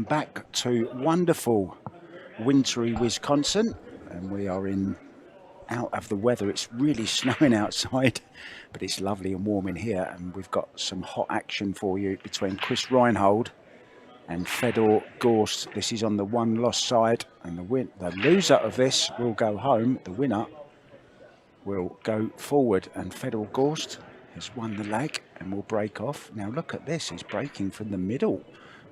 back to wonderful wintry Wisconsin, and we are out of the weather. It's really snowing outside, but it's lovely and warm in here, and we've got some hot action for you between Chris REINHOLD and Fedor GORST. This is on the one-loss side, and the loser of this will go home. The winner will go forward, and Fedor GORST has won the leg and will break off. Now look at this, he's breaking from the middle,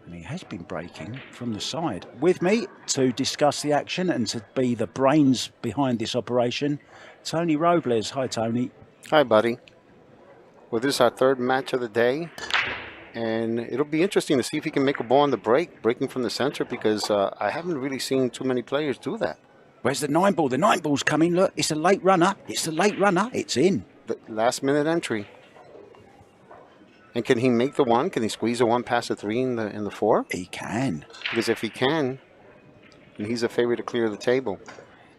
and he has been breaking from the side. With me to discuss the action and to be the brains behind this operation, Tony Robles. Hi, Tony. Hi, buddy. Well, this is our third match of the day, and it'll be interesting to see if he can make a ball on the breaking from the center, because I haven't really seen too many players do that. Where's the 9-ball? The 9-ball's coming. Look, it's a late runner. It's a late runner. It's in. The last-minute entry. And can he make the 1? Can he squeeze a 1 past the 3 in the 4? He can. Because if he can, then he's a favorite to clear the table.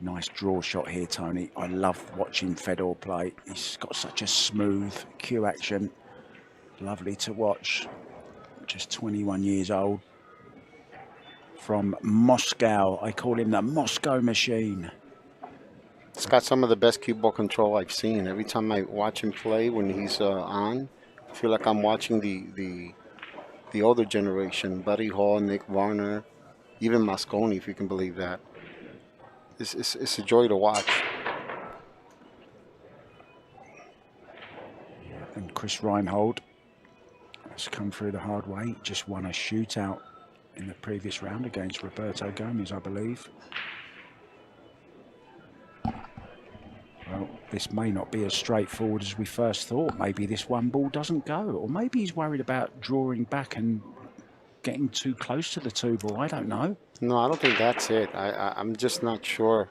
Nice draw shot here, Tony. I love watching Fedor play. He's got such a smooth cue action. Lovely to watch. Just 21 years old. From Moscow. I call him the Moscow Machine. He's got some of the best cue ball control I've seen. Every time I watch him play when he's on, I feel like I'm watching the older generation. Buddy Hall, Nick Varner, even Mosconi, if you can believe that. It's a joy to watch. And Chris REINHOLD has come through the hard way. Just won a shootout in the previous round against Roberto Gomez, I believe. Well, this may not be as straightforward as we first thought. Maybe this 1-ball doesn't go, or maybe he's worried about drawing back and getting too close to the 2-ball. I don't know. No, I don't think that's it. I'm just not sure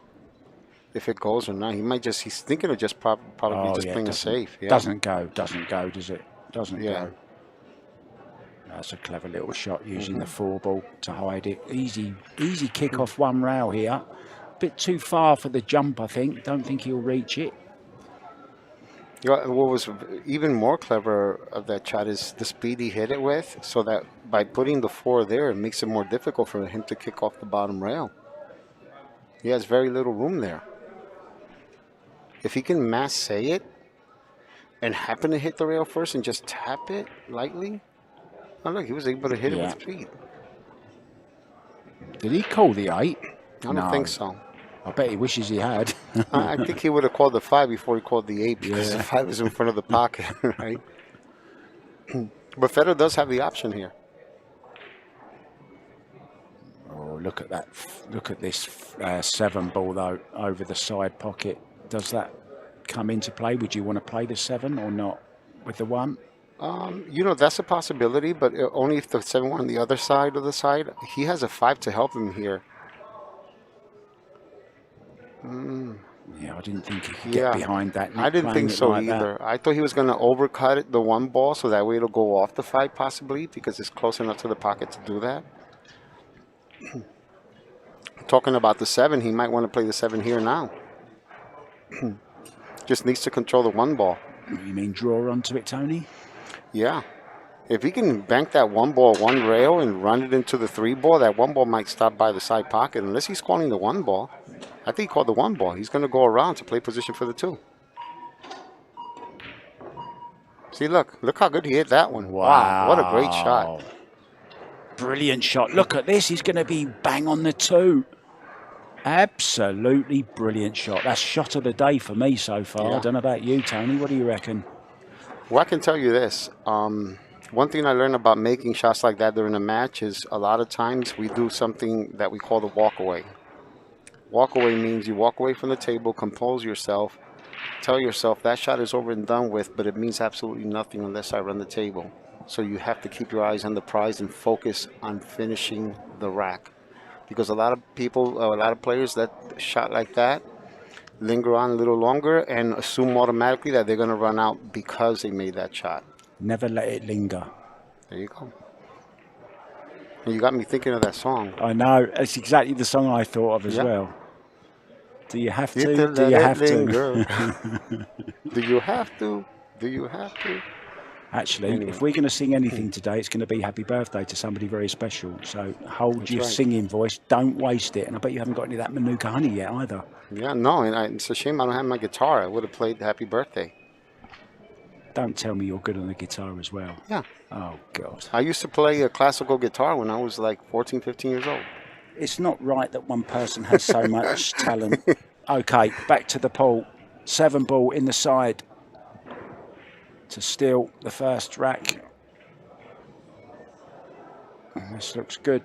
if it goes or not. He might just, he's thinking of just probably just playing it safe. Yeah. Doesn't go, does it? Doesn't go. That's a clever little shot using the 4-ball to hide it. Easy kick off 1 rail here. Bit too far for the jump, I think. Don't think he'll reach it. Yeah, what was even more clever of that shot is the speed he hit it with, so that by putting the 4 there, it makes it more difficult for him to kick off the bottom rail. He has very little room there. If he can mass-say it and happen to hit the rail first and just tap it lightly, oh look, he was able to hit it with speed. Did he call the 8? I don't think so. I bet he wishes he had. I think he would have called the 5 before he called the 8, because the 5 is in front of the pocket, right? But Fedor does have the option here. Oh, look at that! Look at this 7-ball though over the side pocket. Does that come into play? Would you want to play the 7 or not with the 1? You know, that's a possibility, but only if the 7 were on the other side of the side. He has a 5 to help him here. Yeah, I didn't think he could get behind that. I didn't think so either. I thought he was going to overcut it, the 1-ball, so that way it'll go off the 5 possibly, because it's close enough to the pocket to do that. Talking about the 7, he might want to play the 7 here now. Just needs to control the 1-ball. You mean draw onto it, Tony? Yeah. If he can bank that 1-ball 1 rail and run it into the 3-ball, that 1-ball might stop by the side pocket. Unless he's calling the 1-ball. I think he called the 1-ball. He's going to go around to play position for the 2. See, look how good he hit that one. Wow, what a great shot. Brilliant shot. Look at this. He's going to be bang on the 2. Absolutely brilliant shot. That's shot of the day for me so far. I don't know about you, Tony. What do you reckon? Well, I can tell you this. One thing I learned about making shots like that during a match is a lot of times we do something that we call the walk away. Walk away means you walk away from the table, compose yourself, tell yourself that shot is over and done with, but it means absolutely nothing unless I run the table. So you have to keep your eyes on the prize and focus on finishing the rack. Because a lot of people, a lot of players that shot like that linger on a little longer and assume automatically that they're going to run out because they made that shot. Never let it linger. There you go. And you got me thinking of that song. I know. It's exactly the song I thought of as well. Do you have to? Do you have to? Do you have to? Do you have to? Actually, Anyway. if we're going to sing anything today, it's going to be happy birthday to somebody very special. So hold That's your right. singing voice. Don't waste it. And I bet you haven't got any of that Manuka honey yet either. Yeah, no, and it's a shame I don't have my guitar. I would have played Happy Birthday. Don't tell me you're good on the guitar as well. Yeah. Oh, God. I used to play a classical guitar when I was like 14, 15 years old. It's not right that one person has so much talent. Okay, back to the pool. 7 ball in the side to steal the first rack. And this looks good.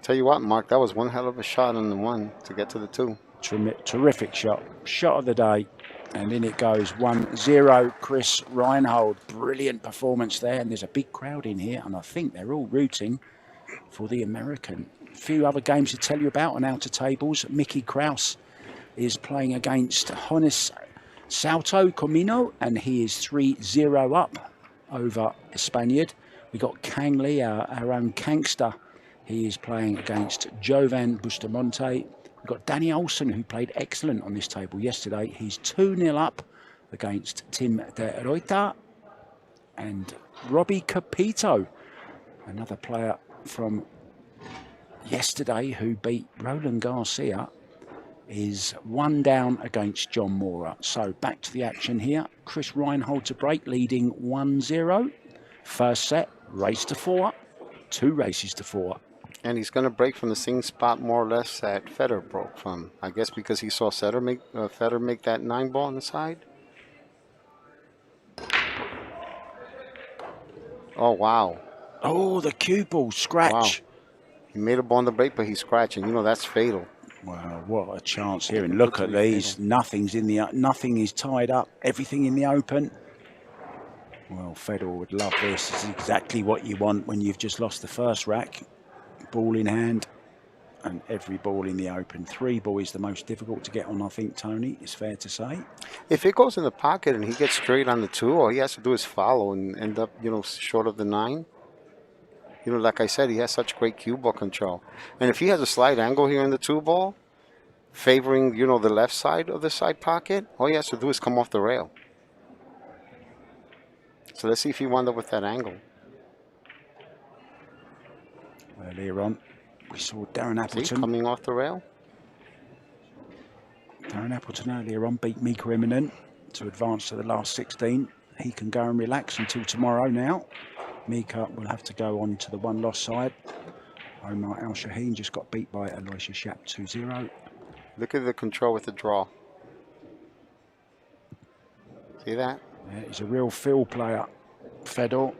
Tell you what, Mark, that was one hell of a shot on the 1 to get to the 2. Terrific shot. Shot of the day. And in it goes 1-0. Chris REINHOLD. Brilliant performance there. And there's a big crowd in here. And I think they're all rooting for the American. A few other games to tell you about on outer tables. Mickey Kraus is playing against Jonas Salto Comino. And he is 3-0 up over the Spaniard. We got Kang Lee, our own Kankster. He is playing against Jovan Bustamante. We've got Danny Olsen, who played excellent on this table yesterday. He's 2-0 up against Tim de Reuter. And Robbie Capito, another player from yesterday who beat Roland Garcia, is 1 down against John Mora. So back to the action here. Chris REINHOLD to break, leading 1-0. First set, race to 4. 2 races to 4. And he's going to break from the same spot more or less that Federer broke from. I guess because he saw Federer make that 9 ball on the side. Oh, wow. Oh, the cue ball scratch. Wow. He made a ball on the break, but he's scratching. You know, that's fatal. Wow, what a chance here. And look at these. Nothing is tied up. Everything in the open. Well, Federer would love this. This is exactly what you want when you've just lost the first rack. Ball in hand and every ball in the open. 3 ball is the most difficult to get on, I think, Tony. It's fair to say. If it goes in the pocket and he gets straight on the 2, all he has to do is follow and end up, you know, short of the 9. You know, like I said, he has such great cue ball control. And if he has a slight angle here in the 2 ball, favoring, you know, the left side of the side pocket, all he has to do is come off the rail. So let's see if he wound up with that angle. Earlier on, we saw Darren Appleton. See, coming off the rail. Darren Appleton earlier on beat Mika Immonen to advance to the last 16. He can go and relax until tomorrow now. Mika will have to go on to the 1-loss side. Omar Al Shaheen just got beat by Aloysius Shap 2-0. Look at the control with the draw. See that? Yeah, he's a real field player, Fedor.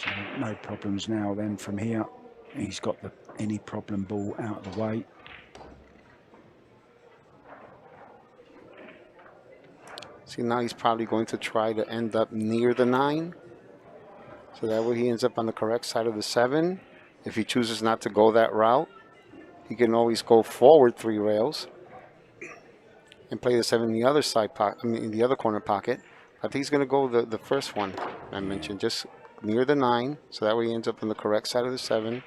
So no problems now then from here. He's got the any problem ball out of the way. See, now he's probably going to try to end up near the 9. So that way he ends up on the correct side of the 7. If he chooses not to go that route, he can always go forward 3 rails and play the 7 in the other side pocket, in the other corner pocket. I think he's going to go the first one I mentioned, just near the 9, so that way he ends up on the correct side of the 7.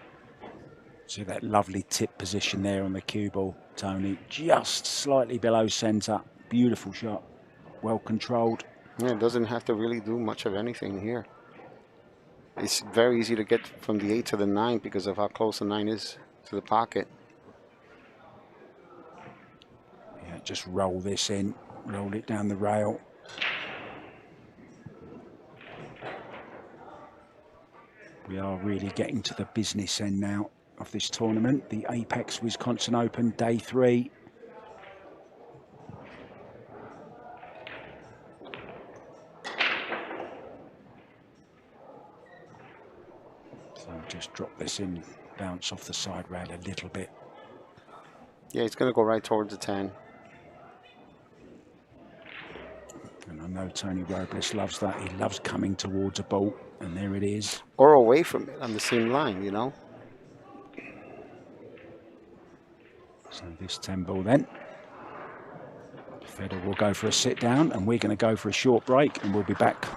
See that lovely tip position there on the cue ball, Tony, just slightly below centre. Beautiful shot, well controlled. Yeah, it doesn't have to really do much of anything here. It's very easy to get from the 8 to the 9 because of how close the 9 is to the pocket. Yeah, just roll this in, roll it down the rail. We are really getting to the business end now of this tournament, the Apex Wisconsin Open, Day 3. So just drop this in, bounce off the side rail a little bit. Yeah, he's going to go right towards the 10. And I know Tony Robles loves that. He loves coming towards a ball, and there it is. Or away from it on the same line, you know. So this 10 ball then. Federer will go for a sit down, and we're going to go for a short break, and we'll be back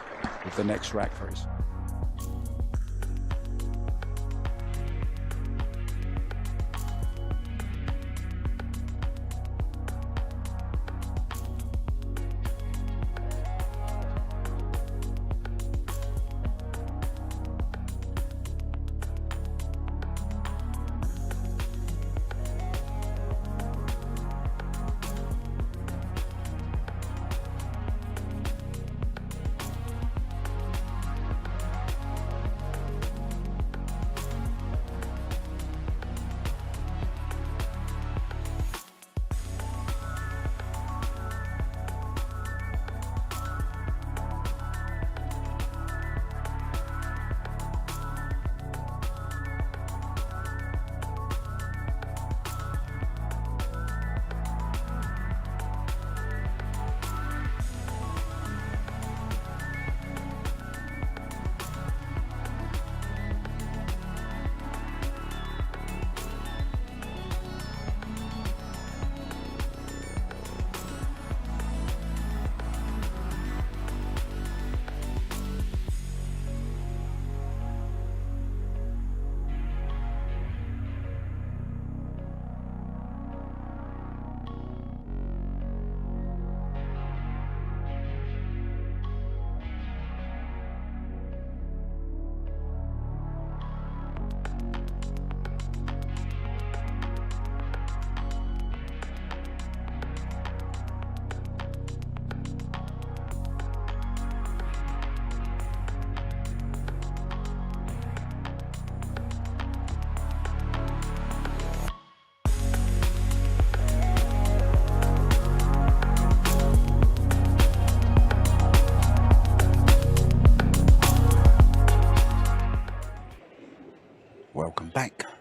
with the next rack for us.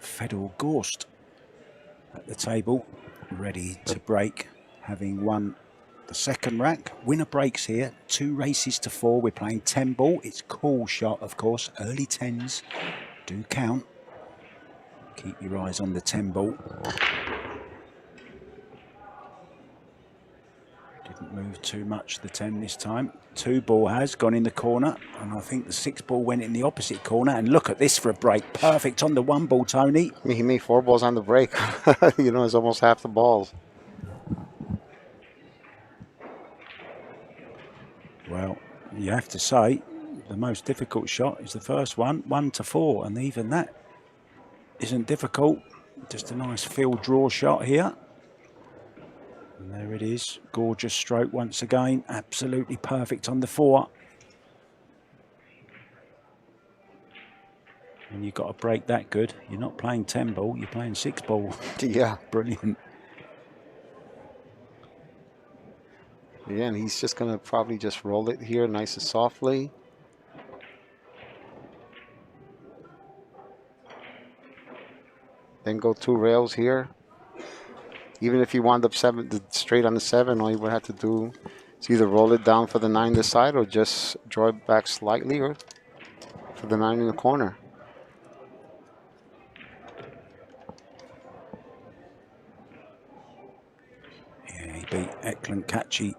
Fedor GORST at the table, ready to break, having won the second rack. Winner breaks here, 2 races to 4. We're playing 10 ball. It's cool shot, of course. Early 10s do count. Keep your eyes on the 10 ball. Didn't move too much, the 10 this time. 2 ball has gone in the corner, and I think the 6 ball went in the opposite corner. And look at this for a break. Perfect on the 1 ball, Tony. I mean, he made 4 balls on the break. You know, it's almost half the balls. Well, you have to say the most difficult shot is the first one, 1 to 4, and even that isn't difficult. Just a nice field draw shot here. And there it is. Gorgeous stroke once again. Absolutely perfect on the 4. And you've got to break that good. You're not playing 10 ball, you're playing 6 ball. Yeah. Brilliant. Yeah, and he's just going to probably just roll it here nice and softly. Then go 2 rails here. Even if you wound up straight on the 7, all you would have to do is either roll it down for the 9 this side or just draw it back slightly or for the 9 in the corner. Yeah, he beat Eklund Kachi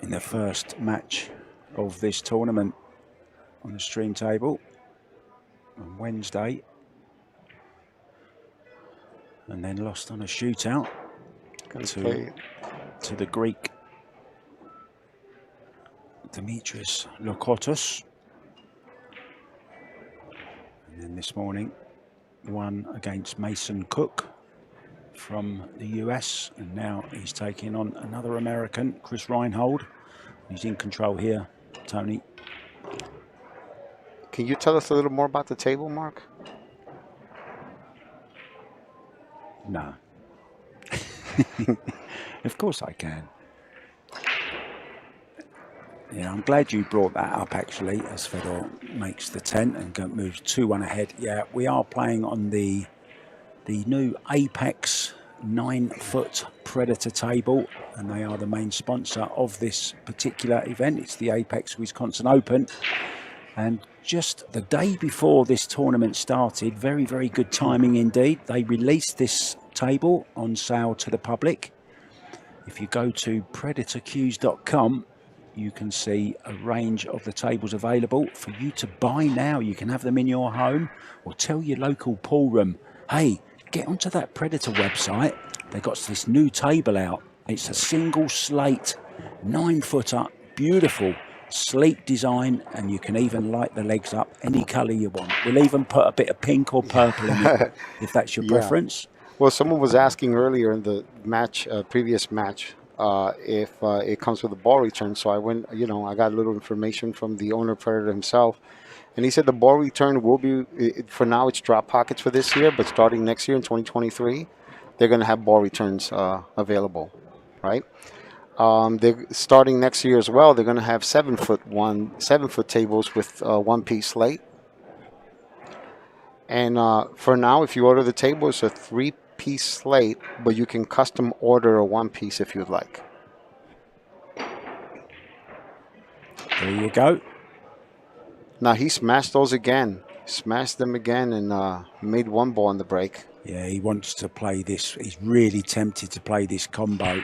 in the first match of this tournament on the stream table on Wednesday, and then lost on a shootout to the Greek Dimitris Lokotos. And then this morning won against Mason Cook from the US, and now he's taking on another American, Chris REINHOLD. He's in control here, Tony. Can you tell us a little more about the table, Mark? No. Of course I can. Yeah, I'm glad you brought that up, actually, as Fedor makes the 10 and moves 2-1 ahead. Yeah, we are playing on the new Apex 9-foot Predator table, and they are the main sponsor of this particular event. It's the Apex Wisconsin Open. And just the day before this tournament started, very, very good timing indeed, they released this table on sale to the public. If you go to predatorcues.com, you can see a range of the tables available for you to buy now. You can have them in your home, or tell your local pool room, hey, get onto that Predator website. They got this new table out. It's a single slate, 9-footer, beautiful, sleek design, and you can even light the legs up any colour you want. We'll even put a bit of pink or purple in it, if that's your preference. Well, someone was asking earlier in the match, previous match, if it comes with a ball return. So I went, I got a little information from the owner Predator himself. And he said the ball return will be, for now it's drop pockets for this year, but starting next year in 2023, they're going to have ball returns available, right? They're starting next year as well. They're going to have 7-foot tables with 1-piece slate. And for now, if you order the table, it's a 3-piece slate, but you can custom order a 1-piece if you'd like. There you go. Now he smashed those again. Smashed them again and made 1 ball on the break. Yeah, he wants to play this. He's really tempted to play this combo.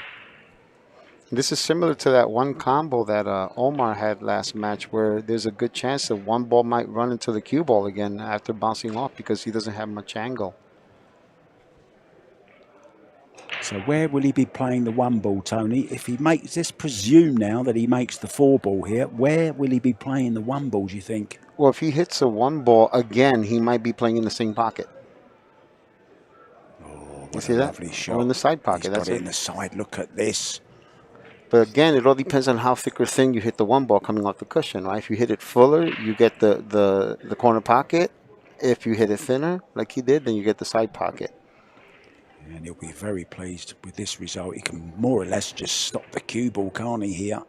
This is similar to that one combo that Omar had last match, where there's a good chance that 1 ball might run into the cue ball again after bouncing off because he doesn't have much angle. So where will he be playing the 1 ball, Tony? If he makes this, presume now that he makes the 4 ball here, where will he be playing the 1 ball, do you think? Well, if he hits a 1 ball again, he might be playing in the same pocket. Oh, you see that? Lovely shot. Or in the side pocket. He's That's got it it. in the side. Look at this. But again, it all depends on how thick or thin you hit the 1 ball coming off the cushion, right? If you hit it fuller, you get the corner pocket. If you hit it thinner, like he did, then you get the side pocket. And he'll be very pleased with this result. He can more or less just stop the cue ball, can't he, here?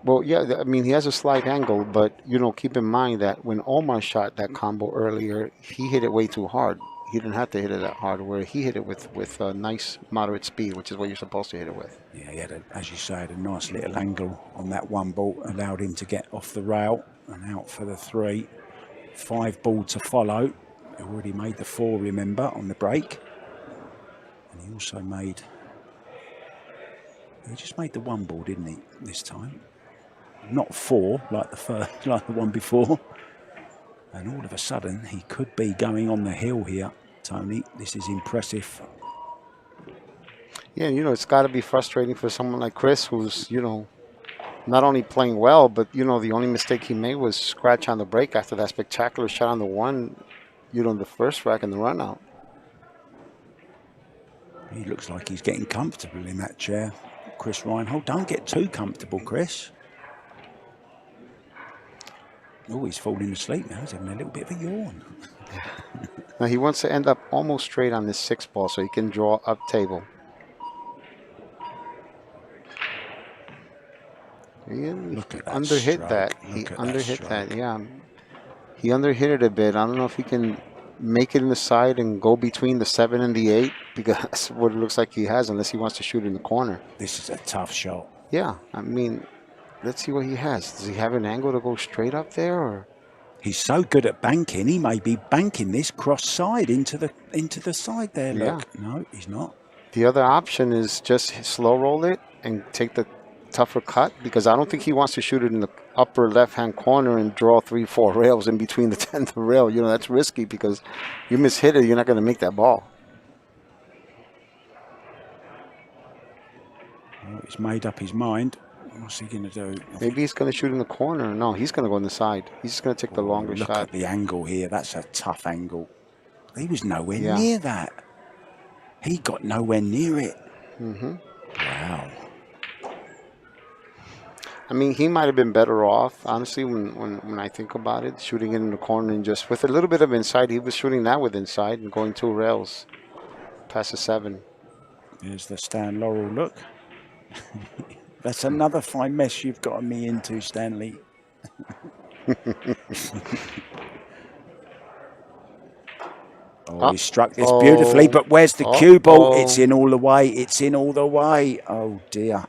Well, yeah, I mean, he has a slight angle, but, keep in mind that when Omar shot that combo earlier, he hit it way too hard. he didn't have to hit it that hard. Where he hit it with a nice moderate speed, which is what you're supposed to hit it with. Yeah, he had, as you say, had a nice little angle on that one ball, allowed him to get off the rail and out for the 3. 5 ball to follow. He already made the 4, remember, on the break. And he also made... He just made the 1 ball, didn't he, this time? Not 4, like the one before. And all of a sudden, he could be going on the hill here, Tony. This is impressive. Yeah, it's got to be frustrating for someone like Chris, who's, not only playing well, but, the only mistake he made was scratch on the break after that spectacular shot on the 1, the first rack and the run out. He looks like he's getting comfortable in that chair, Chris Reinhold. Don't get too comfortable, Chris. Oh, he's falling asleep now. He's having a little bit of a yawn. Now, he wants to end up almost straight on this 6 ball so he can draw up table. Look at that underhit stroke. that. He underhit that, yeah. He underhit it a bit. I don't know if he can make it in the side and go between the 7 and the 8, because that's what it looks like he has, unless he wants to shoot in the corner. This is a tough shot. Yeah, I mean, let's see what he has. Does he have an angle to go straight up there, or? He's so good at banking. He may be banking this cross side into the side there. Look, yeah. No, he's not. The other option is just slow roll it and take the tougher cut, because I don't think he wants to shoot it in the upper left-hand corner and draw 3-4 rails in between the 10th rail. That's risky, because you mishit it, you're not going to make that ball. Well, he's made up his mind. What's he going to do? Maybe he's going to shoot in the corner. No, he's going to go on the side. He's just going to take the longer shot. Look at the angle here. That's a tough angle. He was nowhere near that. He got nowhere near it. Mm-hmm. Wow. I mean, he might have been better off, honestly, when I think about it, shooting it in the corner and just with a little bit of inside. He was shooting that with inside and going 2 rails past the 7. Here's the Stan Laurel look. That's another fine mess you've gotten me into, Stanley. Oh, he struck this beautifully, but where's the cue ball? It's in all the way. It's in all the way. Oh, dear.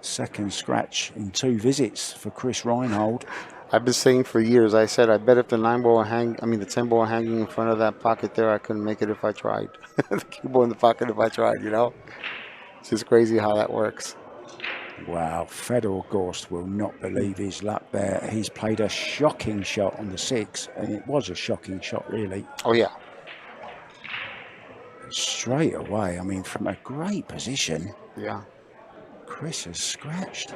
Second scratch in 2 visits for Chris Reinhold. I've been saying for years, I said, I bet if the 10 ball hanging in front of that pocket there, I couldn't make it if I tried. The cue ball in the pocket if I tried, It's just crazy how that works. Wow, Fedor Gorst will not believe his luck there. He's played a shocking shot on the 6, and it was a shocking shot, really. Oh, yeah. Straight away, I mean, from a great position. Yeah. Chris has scratched.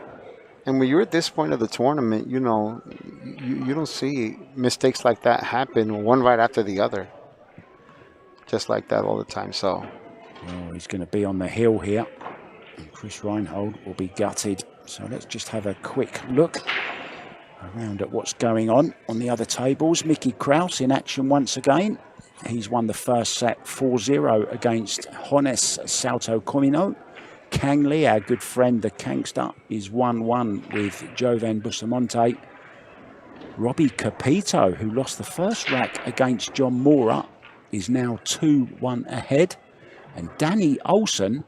And when you're at this point of the tournament, you don't see mistakes like that happen one right after the other. Just like that all the time, so. Well, he's going to be on the hill here. And Chris Reinhold will be gutted. So let's just have a quick look around at what's going on the other tables. Mickey Kraus in action once again. He's won the first set 4-0 against Jones Salto Comino. Kang Lee, our good friend, the Kangster, is 1-1 with Jovan Bustamante. Robbie Capito, who lost the first rack against John Mora, is now 2-1 ahead. And Danny Olsen,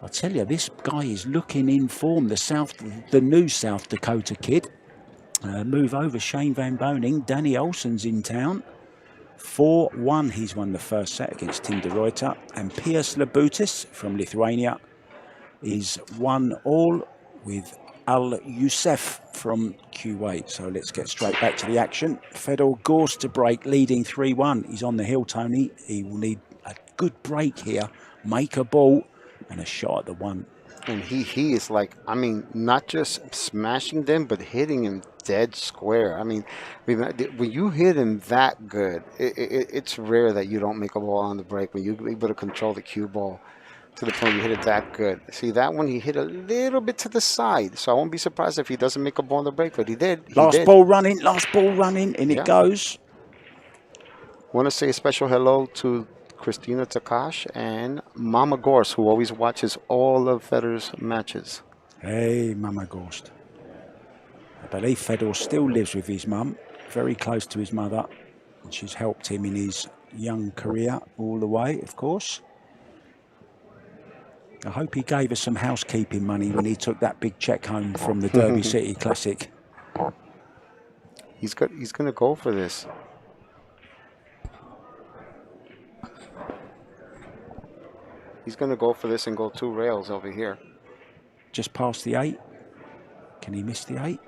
I tell you, this guy is looking in form. The new South Dakota kid. Move over Shane Van Boning. Danny Olsen's in town. 4-1, he's won the first set against Tim de Ruyter. And Piers Labutis from Lithuania is 1-1 with Al Youssef from Kuwait. So let's get straight back to the action. Fedor Gorst to break, leading 3-1. He's on the hill, Tony. He will need a good break here, make a ball, and a shot at the 1. And he is like, I mean, not just smashing them, but hitting him dead square. I mean, when you hit him that good, it's rare that you don't make a ball on the break when you're able to control the cue ball to the point you hit it that good. See, that one he hit a little bit to the side, so I won't be surprised if he doesn't make a ball on the break, but he did. Last ball running, and it goes. Want to say a special hello to Christina Takash and Mama Gorst, who always watches all of Fedor's matches. Hey, Mama Gorst. I believe Fedor still lives with his mum, very close to his mother, and she's helped him in his young career all the way, of course. I hope he gave us some housekeeping money when he took that big check home from the Derby City Classic. He's going to go for this. He's going to go for this and go 2 rails over here. Just past the 8. Can he miss the 8?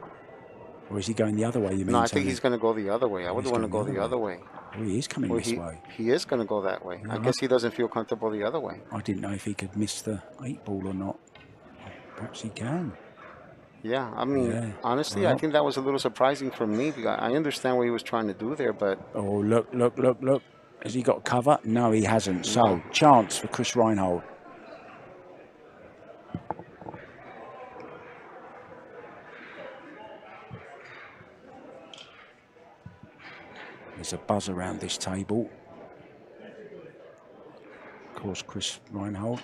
Or is he going the other way, you mean? No, I think he's going to go the other way. I would want to go the other way. Oh, he is coming this way. He is going to go that way. I guess he doesn't feel comfortable the other way. I didn't know if he could miss the 8 ball or not. Perhaps he can. Yeah, I mean, honestly, I think that was a little surprising for me. Because I understand what he was trying to do there, but... Oh, look. Has he got cover? No, he hasn't. So, chance for Chris REINHOLD. There's a buzz around this table. Of course, Chris REINHOLD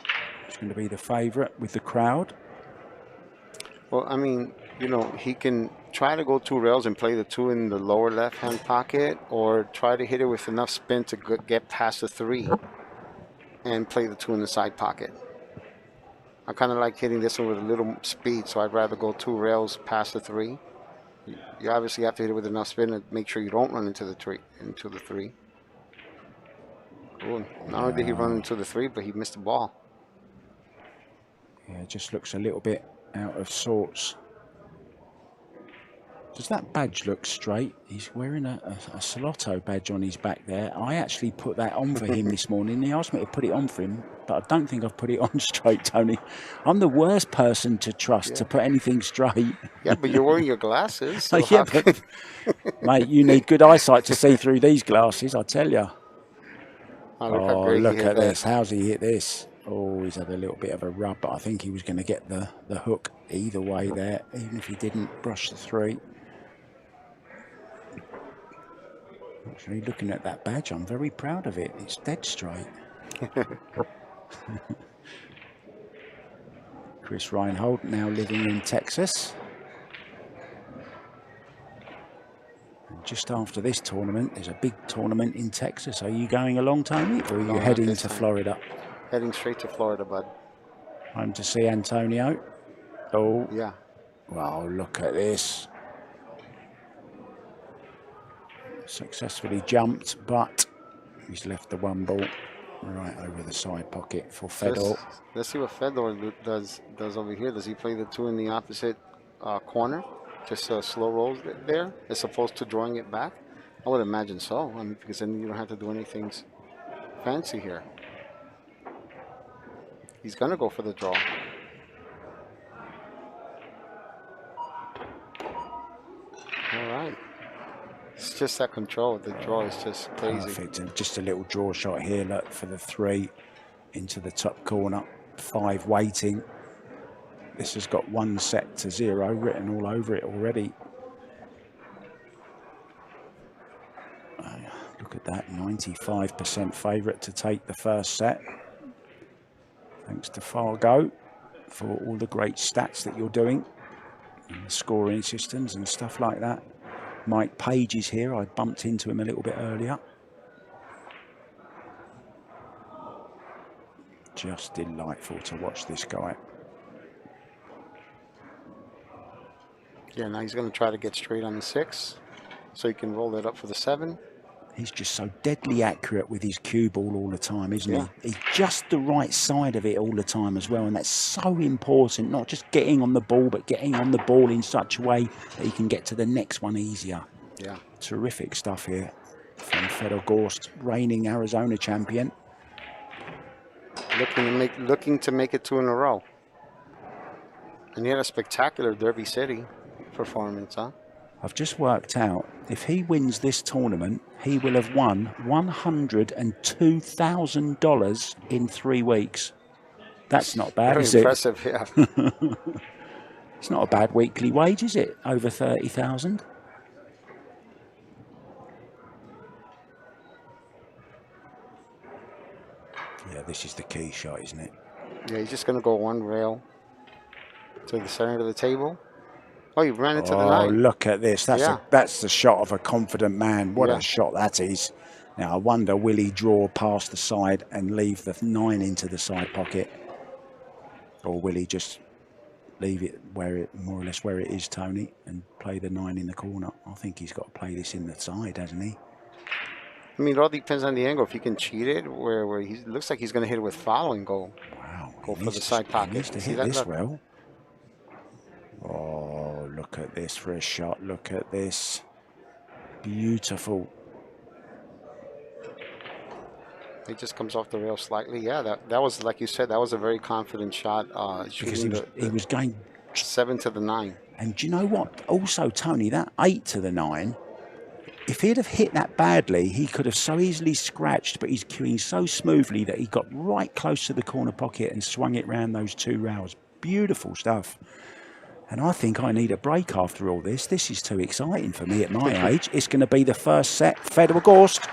is going to be the favourite with the crowd. Well, I mean, you know, he can try to go 2 rails and play the 2 in the lower left-hand pocket, or try to hit it with enough spin to get past the 3 and play the 2 in the side pocket. I kind of like hitting this one with a little speed, so I'd rather go 2 rails past the 3. You obviously have to hit it with enough spin to make sure you don't run into the 3. Ooh, not only did he run into the 3, but he missed the ball. Yeah, it just looks a little bit out of sorts. Does that badge look straight? He's wearing a Salotto badge on his back there. I actually put that on for him this morning. He asked me to put it on for him, but I don't think I've put it on straight, Tony. I'm the worst person to trust to put anything straight. Yeah, but you're wearing your glasses. So yeah, but, mate, you need good eyesight to see through these glasses, I tell you. Oh, look at this. How's he hit this? Oh, he's had a little bit of a rub, but I think he was going to get the hook either way there, even if he didn't brush the 3. Actually, looking at that badge, I'm very proud of it. It's dead straight. Chris REINHOLD, now living in Texas. And just after this tournament, there's a big tournament in Texas. Are you going along, Tony, or are you heading to Florida? Heading straight to Florida, bud. Home to see Antonio. Oh. Yeah. Wow, look at this. Successfully jumped, but he's left the 1 ball right over the side pocket for Fedor. Let's see what Fedor does over here. Does he play the 2 in the opposite corner? Just slow rolls there as opposed to drawing it back? I would imagine so. I mean, because then you don't have to do anything fancy here. He's going to go for the draw. All right. It's just that control. The draw is just crazy. Perfect. And just a little draw shot here, look, for the 3 into the top corner. 5 waiting. This has got 1 set to 0 written all over it already. Look at that, 95% favourite to take the first set. Thanks to Fargo for all the great stats that you're doing, and the scoring systems and stuff like that. Mike Page is here. I bumped into him a little bit earlier. Just delightful to watch this guy. Yeah, now he's going to try to get straight on the 6, so he can roll it up for the 7. He's just so deadly accurate with his cue ball all the time, isn't he? He's just the right side of it all the time as well, and that's so important, not just getting on the ball, but getting on the ball in such a way that he can get to the next one easier. Yeah. Terrific stuff here from Fedor GORST, reigning Arizona champion. Looking to make it 2 in a row. And he had a spectacular Derby City performance, huh? I've just worked out, if he wins this tournament, he will have won $102,000 in 3 weeks. That's not bad, is it? Very impressive, yeah. It's not a bad weekly wage, is it? Over 30,000. Yeah, this is the key shot, isn't it? Yeah, he's just going to go 1 rail to the center of the table. Oh, you ran into the 9. Oh, look at this. That's the shot of a confident man. What a shot that is. Now I wonder, will he draw past the side and leave the 9 into the side pocket, or will he just leave it where it, more or less where it is, Tony, and play the 9 in the corner? I think he's got to play this in the side, hasn't he? I mean, it all depends on the angle. If he can cheat it, where he looks like he's going to hit it with foul and go for the side pocket. He needs to hit this well. Oh, look at this for a shot. Look at this. Beautiful. It just comes off the rail slightly. Yeah, that was, like you said, that was a very confident shot. Because he was going 7 to the 9. And do you know what? Also, Tony, that 8 to the 9, if he'd have hit that badly, he could have so easily scratched, but he's cueing so smoothly that he got right close to the corner pocket and swung it round those 2 rails. Beautiful stuff. And I think I need a break after all this. This is too exciting for me at my age. It's going to be the first set. Federal GORST.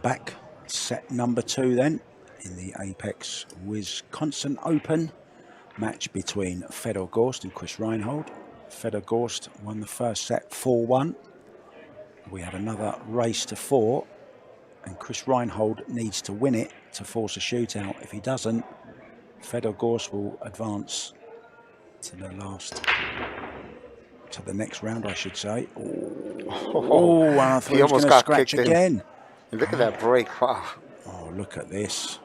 Back, set number 2 then in the Apex Wisconsin Open match between Fedor GORST and Chris REINHOLD. Fedor GORST won the first set 4-1. We have another race to 4, and Chris REINHOLD needs to win it to force a shootout. If he doesn't, Fedor GORST will advance to the next round, I should say. Oh, I thought he almost got scratch again. And look at that break, wow. Oh, look at this.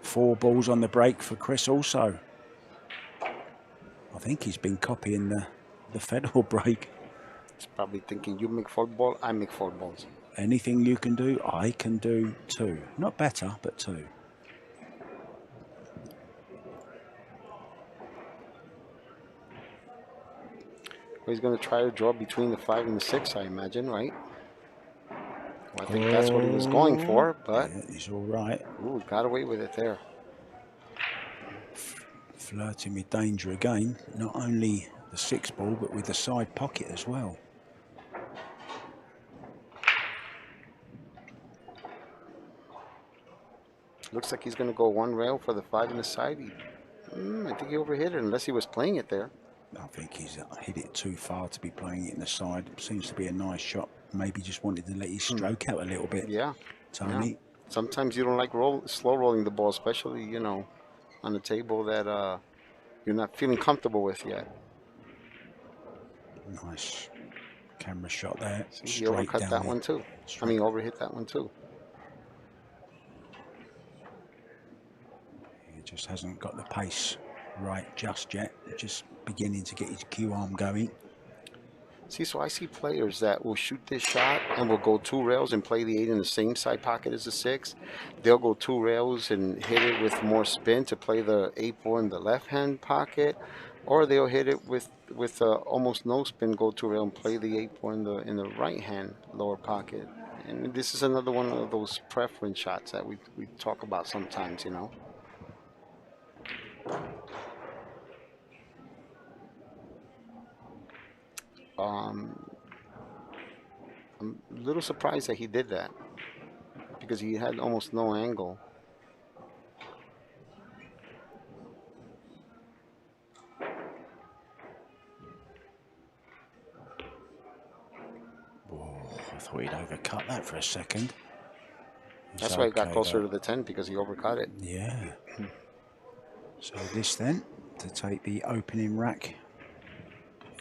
4 balls on the break for Chris also. I think he's been copying the Federal break. He's probably thinking, you make 4 balls, I make 4 balls. Anything you can do, I can do too. Not better, but 2. Well, he's going to try to draw between the 5 and the 6, I imagine, right? Well, I think that's what he was going for, but yeah, he's all right. Ooh, got away with it there. Flirting with danger again. Not only the 6 ball, but with the side pocket as well. Looks like he's going to go 1 rail for the 5 in the side. I think he overhit it, unless he was playing it there. I think he's hit it too far to be playing it in the side. Seems to be a nice shot. Maybe just wanted to let his stroke out a little bit. Yeah. Tony. Yeah. Sometimes you don't like slow rolling the ball, especially, you know, on a table that you're not feeling comfortable with yet. Nice camera shot there. See, he overcut that one too. I mean, overhit that one too. He just hasn't got the pace right just yet. Just beginning to get his cue arm going. See, so I see players that will shoot this shot and will go 2 rails and play the 8 in the same side pocket as the 6. They'll go 2 rails and hit it with more spin to play the 8-4 in the left hand pocket, or they'll hit it with almost no spin, go 2 rail and play the 8-4 in the right hand lower pocket. And this is another one of those preference shots that we talk about sometimes, you know. Um, I'm a little surprised that he did that because he had almost no angle. I thought he'd overcut that for a second. That's why he got okay, closer though. to the 10 because he overcut it. Yeah. So this then to take the opening rack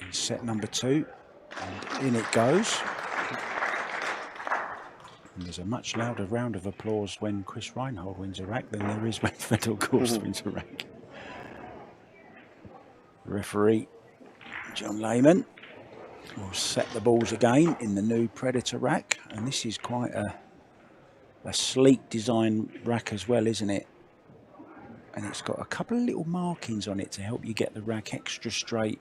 in set number 2, and in it goes. And there's a much louder round of applause when Chris Reinhold wins a rack than there is when Predator Arcos wins a rack. Referee John Lehman will set the balls again in the new Predator rack, and this is quite a sleek design rack as well, isn't it? And it's got a couple of little markings on it to help you get the rack extra straight.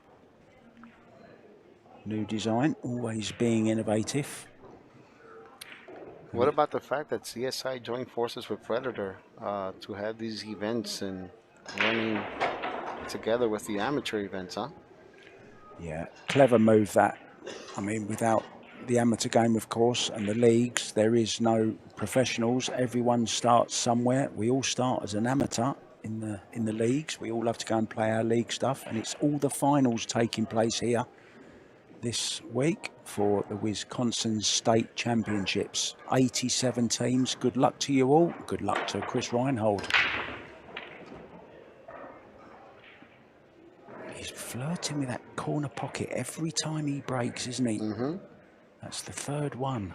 New design, always being innovative. What about the fact that CSI joined forces with Predator to have these events and running together with the amateur events, huh? Yeah, clever move that. I mean, without the amateur game, of course, and the leagues, there is no professionals. Everyone starts somewhere. We all start as an amateur in the leagues. We all love to go and play our league stuff, and it's all the finals taking place here this week for the Wisconsin State Championships. 87 teams. Good luck to you all. Good luck to Chris Reinhold. He's flirting with that corner pocket every time he breaks, isn't he? Mm-hmm. That's the third one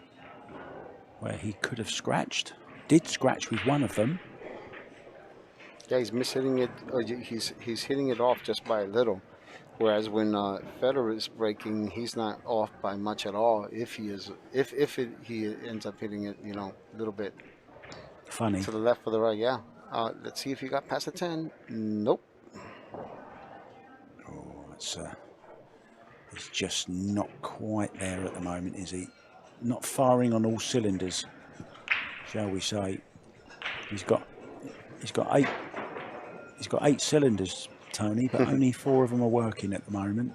where he could have scratched. Did scratch with one of them. Yeah, he's mishitting it. He's hitting it off just by a little. Whereas when Federer is breaking, he's not off by much at all. If he ends up hitting it, you know, a little bit Funny. to the left or the right. Yeah. Let's see if he got past the 10. Nope. Oh, he's just not quite there at the moment, is he? Not firing on all cylinders, shall we say? He's got 8 cylinders, Tony, but only 4 of them are working at the moment.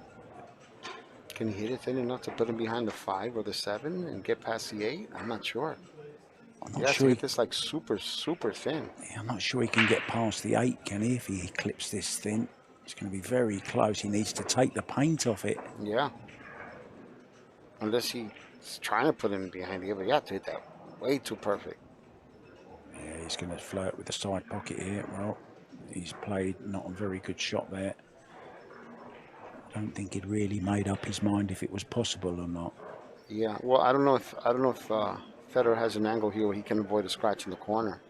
Can he hit it thin enough to put him behind the 5 or the 7 and get past the 8? I'm not sure. I'm not sure. To hit this like super thin. Yeah, I'm not sure he can get past the 8, can he? If he clips this thin, it's going to be very close. He needs to take the paint off it. Yeah. Unless he's trying to put him behind the 8, but you have to hit that way too perfect. Yeah, he's going to flirt with the side pocket here. Well, he's played not a very good shot there. I don't think he'd really made up his mind if it was possible or not. Yeah, well, I don't know if Federer has an angle here where he can avoid a scratch in the corner.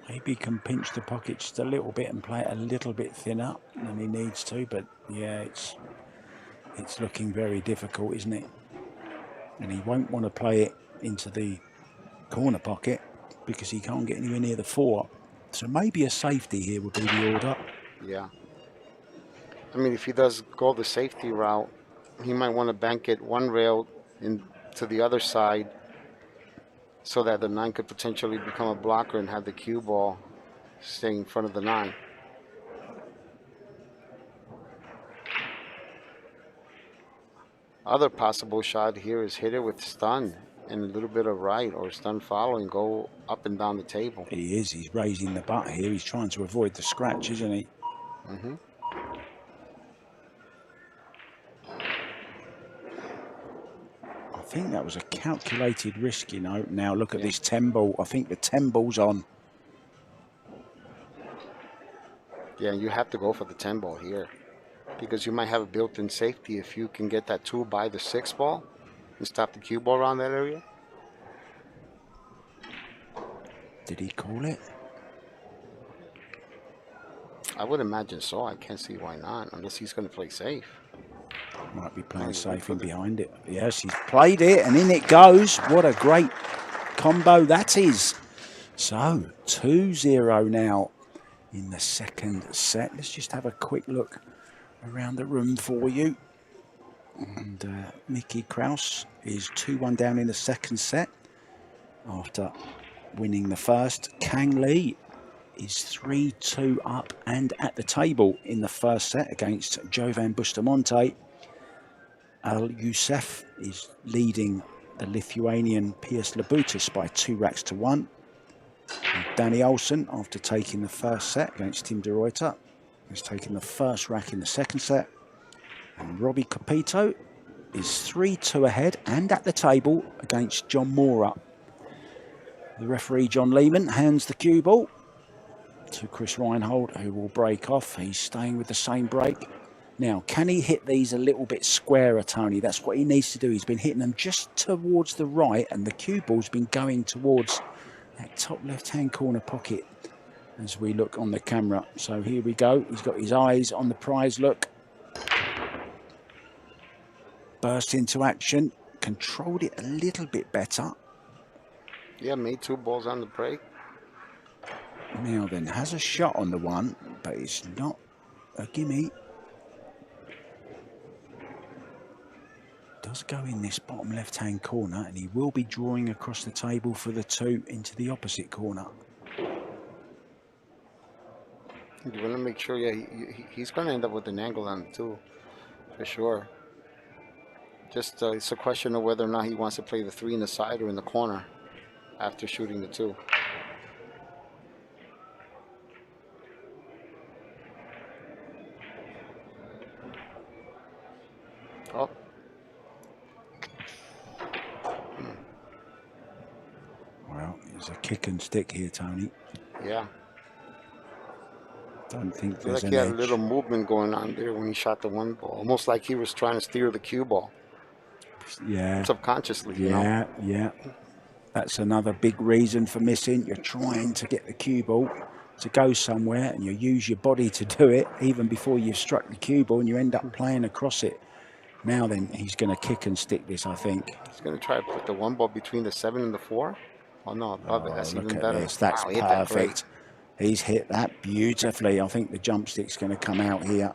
Maybe he can pinch the pocket just a little bit and play it a little bit thinner than he needs to, but yeah, it's looking very difficult, isn't it? And he won't want to play it into the corner pocket because he can't get anywhere near the 4. So maybe a safety here would be the order. Yeah. I mean, if he does go the safety route, he might want to bank it 1 rail to the other side so that the 9 could potentially become a blocker and have the cue ball stay in front of the 9. Other possible shot here is hit it with stun and a little bit of right or stun follow and go up and down the table. He is. He's raising the butt here. He's trying to avoid the scratch, isn't he? Mm-hmm. I think that was a calculated risk, you know. Now look at this 10 ball. I think the 10 ball's on. Yeah, you have to go for the 10 ball here because you might have a built-in safety if you can get that 2 by the 6 ball and stop the cue ball around that area. Did he call it? I would imagine so. I can't see why not, unless he's going to play safe. Might be playing Nice, wait safe for in the- behind it. Yes, he's played it, and in it goes. What a great combo that is. So, 2-0 now in the second set. Let's just have a quick look around the room for you. And Mickey Kraus is 2-1 down in the second set after winning the first. Kang Lee is 3-2 up and at the table in the first set against Jovan Bustamante. Al Youssef is leading the Lithuanian Piers Labutis by 2 racks to 1. And Danny Olsen, after taking the first set against Tim de Ruyter, has taken the first rack in the second set. And Robbie Capito is 3-2 ahead and at the table against John Mora. The referee, John Lehman, hands the cue ball to Chris Reinhold, who will break off. He's staying with the same break. Now, can he hit these a little bit squarer, Tony? That's what he needs to do. He's been hitting them just towards the right, and the cue ball's been going towards that top left-hand corner pocket as we look on the camera. So here we go. He's got his eyes on the prize look. Burst into action. Controlled it a little bit better. Yeah, made 2 balls on the break. Now then, has a shot on the one, but it's not a gimme. Does go in this bottom left-hand corner, and he will be drawing across the table for the 2 into the opposite corner. You want to make sure, yeah, he's going to end up with an angle on it too, for sure. Just it's a question of whether or not he wants to play the 3 in the side or in the corner after shooting the 2. Oh. Well, there's a kick and stick here, Tony. Yeah. Don't think I feel there's like an he had edge. a little movement going on there when he shot the 1 ball, almost like he was trying to steer the cue ball. Yeah. Subconsciously, you know. Yeah. That's another big reason for missing. You're trying to get the cue ball to go somewhere, and you use your body to do it even before you've struck the cue ball, and you end up playing across it. Now then, he's going to kick and stick this, I think. He's going to try to put the 1 ball between the 7 and the 4. Oh, no, above it. That's Look even at better. this. That's wow, he hit that great. perfect. He's hit that beautifully. I think the jump stick's going to come out here.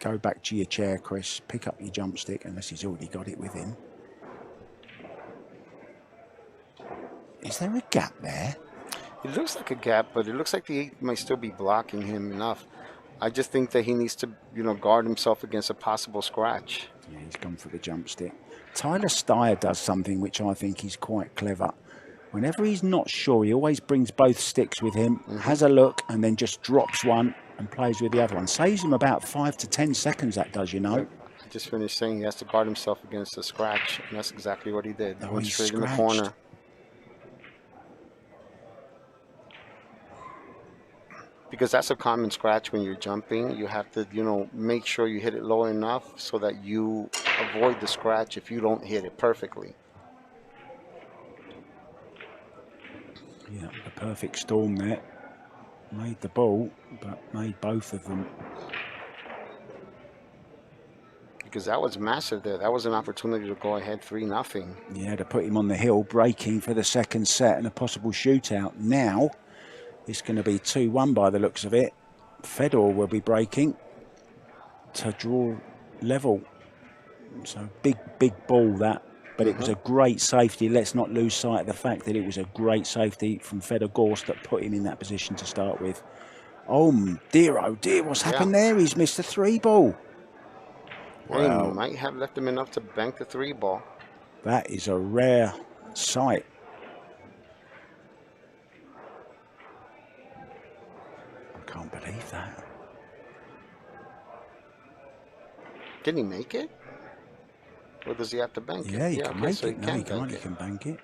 Go back to your chair, Chris. Pick up your jump stick, unless he's already got it with him. Is there a gap there? It looks like a gap, but it looks like the 8 might still be blocking him enough. I just think that he needs to, guard himself against a possible scratch. Yeah, he's gone for the jump stick. Tyler Steyer does something which I think is quite clever. Whenever he's not sure, he always brings both sticks with him, has a look, and then just drops one and plays with the other one. Saves him about 5 to 10 seconds, that does, you know. I just finished saying he has to guard himself against a scratch, and that's exactly what he did. Oh, Went he's straight in the scratched. corner. Because that's a common scratch when you're jumping. You have to, make sure you hit it low enough so that you avoid the scratch if you don't hit it perfectly. Yeah, the perfect storm there. Made the ball, but made both of them. Because that was massive there. That was an opportunity to go ahead 3-0. Yeah, to put him on the hill, breaking for the second set and a possible shootout. Now, it's going to be 2-1 by the looks of it. Fedor will be breaking to draw level. So big ball that. But it was a great safety. Let's not lose sight of the fact that it was a great safety from Fedor GORST that put him in that position to start with. Oh dear, what's happened there? He's missed a 3 ball. Hey, Wow. might have left him enough to bank the 3 ball. That is a rare sight. I can't believe that. Did he make it? Or does he have to bank Yeah, it? he can make so it. No, he can't. bank He it. can bank it.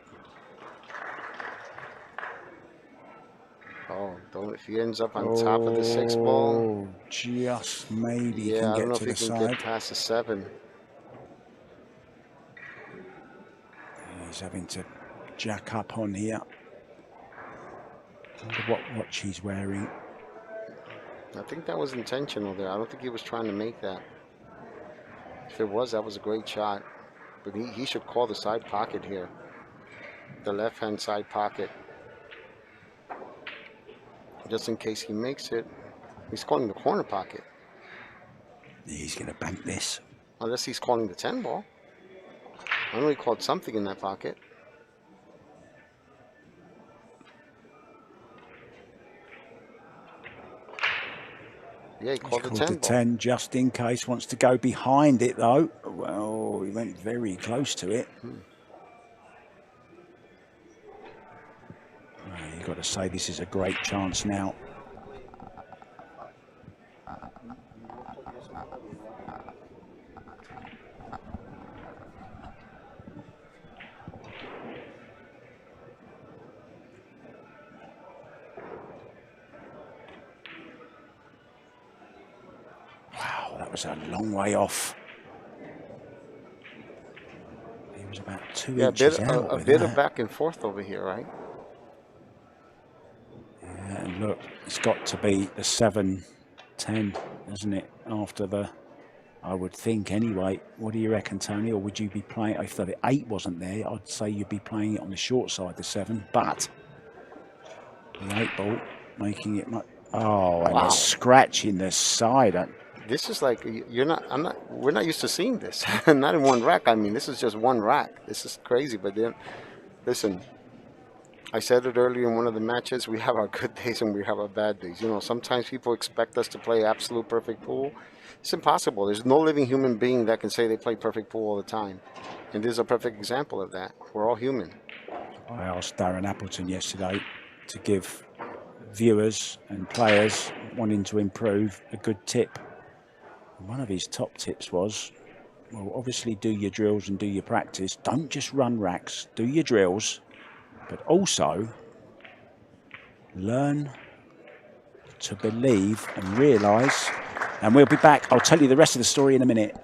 Oh, if he ends up on top of the 6 ball. Just maybe he Yeah, can I don't know get to if he the can side. get past the 7. He's having to jack up on here. I wonder what watch he's wearing. I think that was intentional there. I don't think he was trying to make that. If it was, that was a great shot. But he should call the side pocket here. The left-hand side pocket. Just in case he makes it. He's calling the corner pocket. He's going to bank this. Unless he's calling the 10 ball. I know he called something in that pocket. Yeah, he called the 10 ball. 10 just in case. Wants to go behind it though. Well, he went very close to it. You've got to say this is a great chance now. Wow, that was a long way off. He was about 2 inches out. A bit of back and forth over here, right? And look, it's got to be the 7-10, isn't it? After the, I would think anyway. What do you reckon, Tony? Or would you be playing, if the 8 wasn't there, I'd say you'd be playing it on the short side, the 7. But the 8 ball making it much. Oh, and Wow. a scratch in the side. This is like, we're not used to seeing this. Not in one rack. I mean, this is just one rack. This is crazy. But then, listen, I said it earlier in one of the matches, we have our good days and we have our bad days. You know, sometimes people expect us to play absolute perfect pool. It's impossible. There's no living human being that can say they play perfect pool all the time. And this is a perfect example of that. We're all human. I asked Darren Appleton yesterday to give viewers and players wanting to improve a good tip. And one of his top tips was, well, obviously do your drills and do your practice. Don't just run racks. Do your drills. But also learn to believe and realise. And we'll be back. I'll tell you the rest of the story in a minute.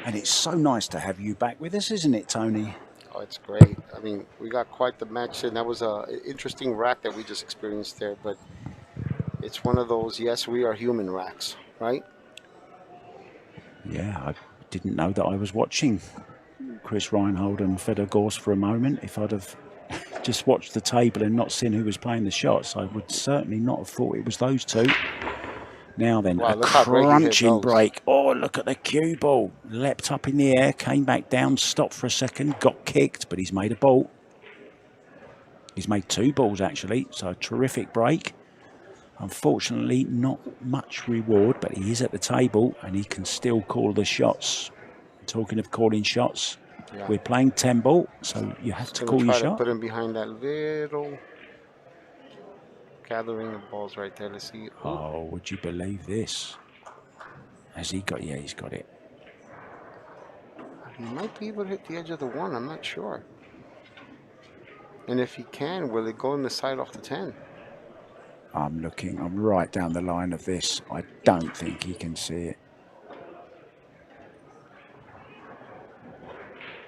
And it's so nice to have you back with us, isn't it, Tony? Oh, it's great. I mean, we got quite the match, and that was an interesting rack that we just experienced there. But it's one of those, yes, we are human racks, right? Yeah, I didn't know that I was watching Chris Reinhold and Fedor GORST for a moment. If I'd have just watched the table and not seen who was playing the shots, I would certainly not have thought it was those two. Now then, wow, a crunching break. Oh, look at the cue ball. Leapt up in the air, came back down, stopped for a second, got kicked, but he's made a ball. He's made 2 balls, actually, so a terrific break. Unfortunately, not much reward, but he is at the table and he can still call the shots. Talking of calling shots, Yeah. we're playing 10 ball, so you have Just to gonna call your try to shot. put him behind that little gathering of balls right there. Let's see. Ooh. Oh, would you believe this? Has he got? Yeah, he's got it. He might be able to hit the edge of the 1. I'm not sure. And if he can, will it go in the side off the 10? I'm looking. I'm right down the line of this. I don't think he can see it.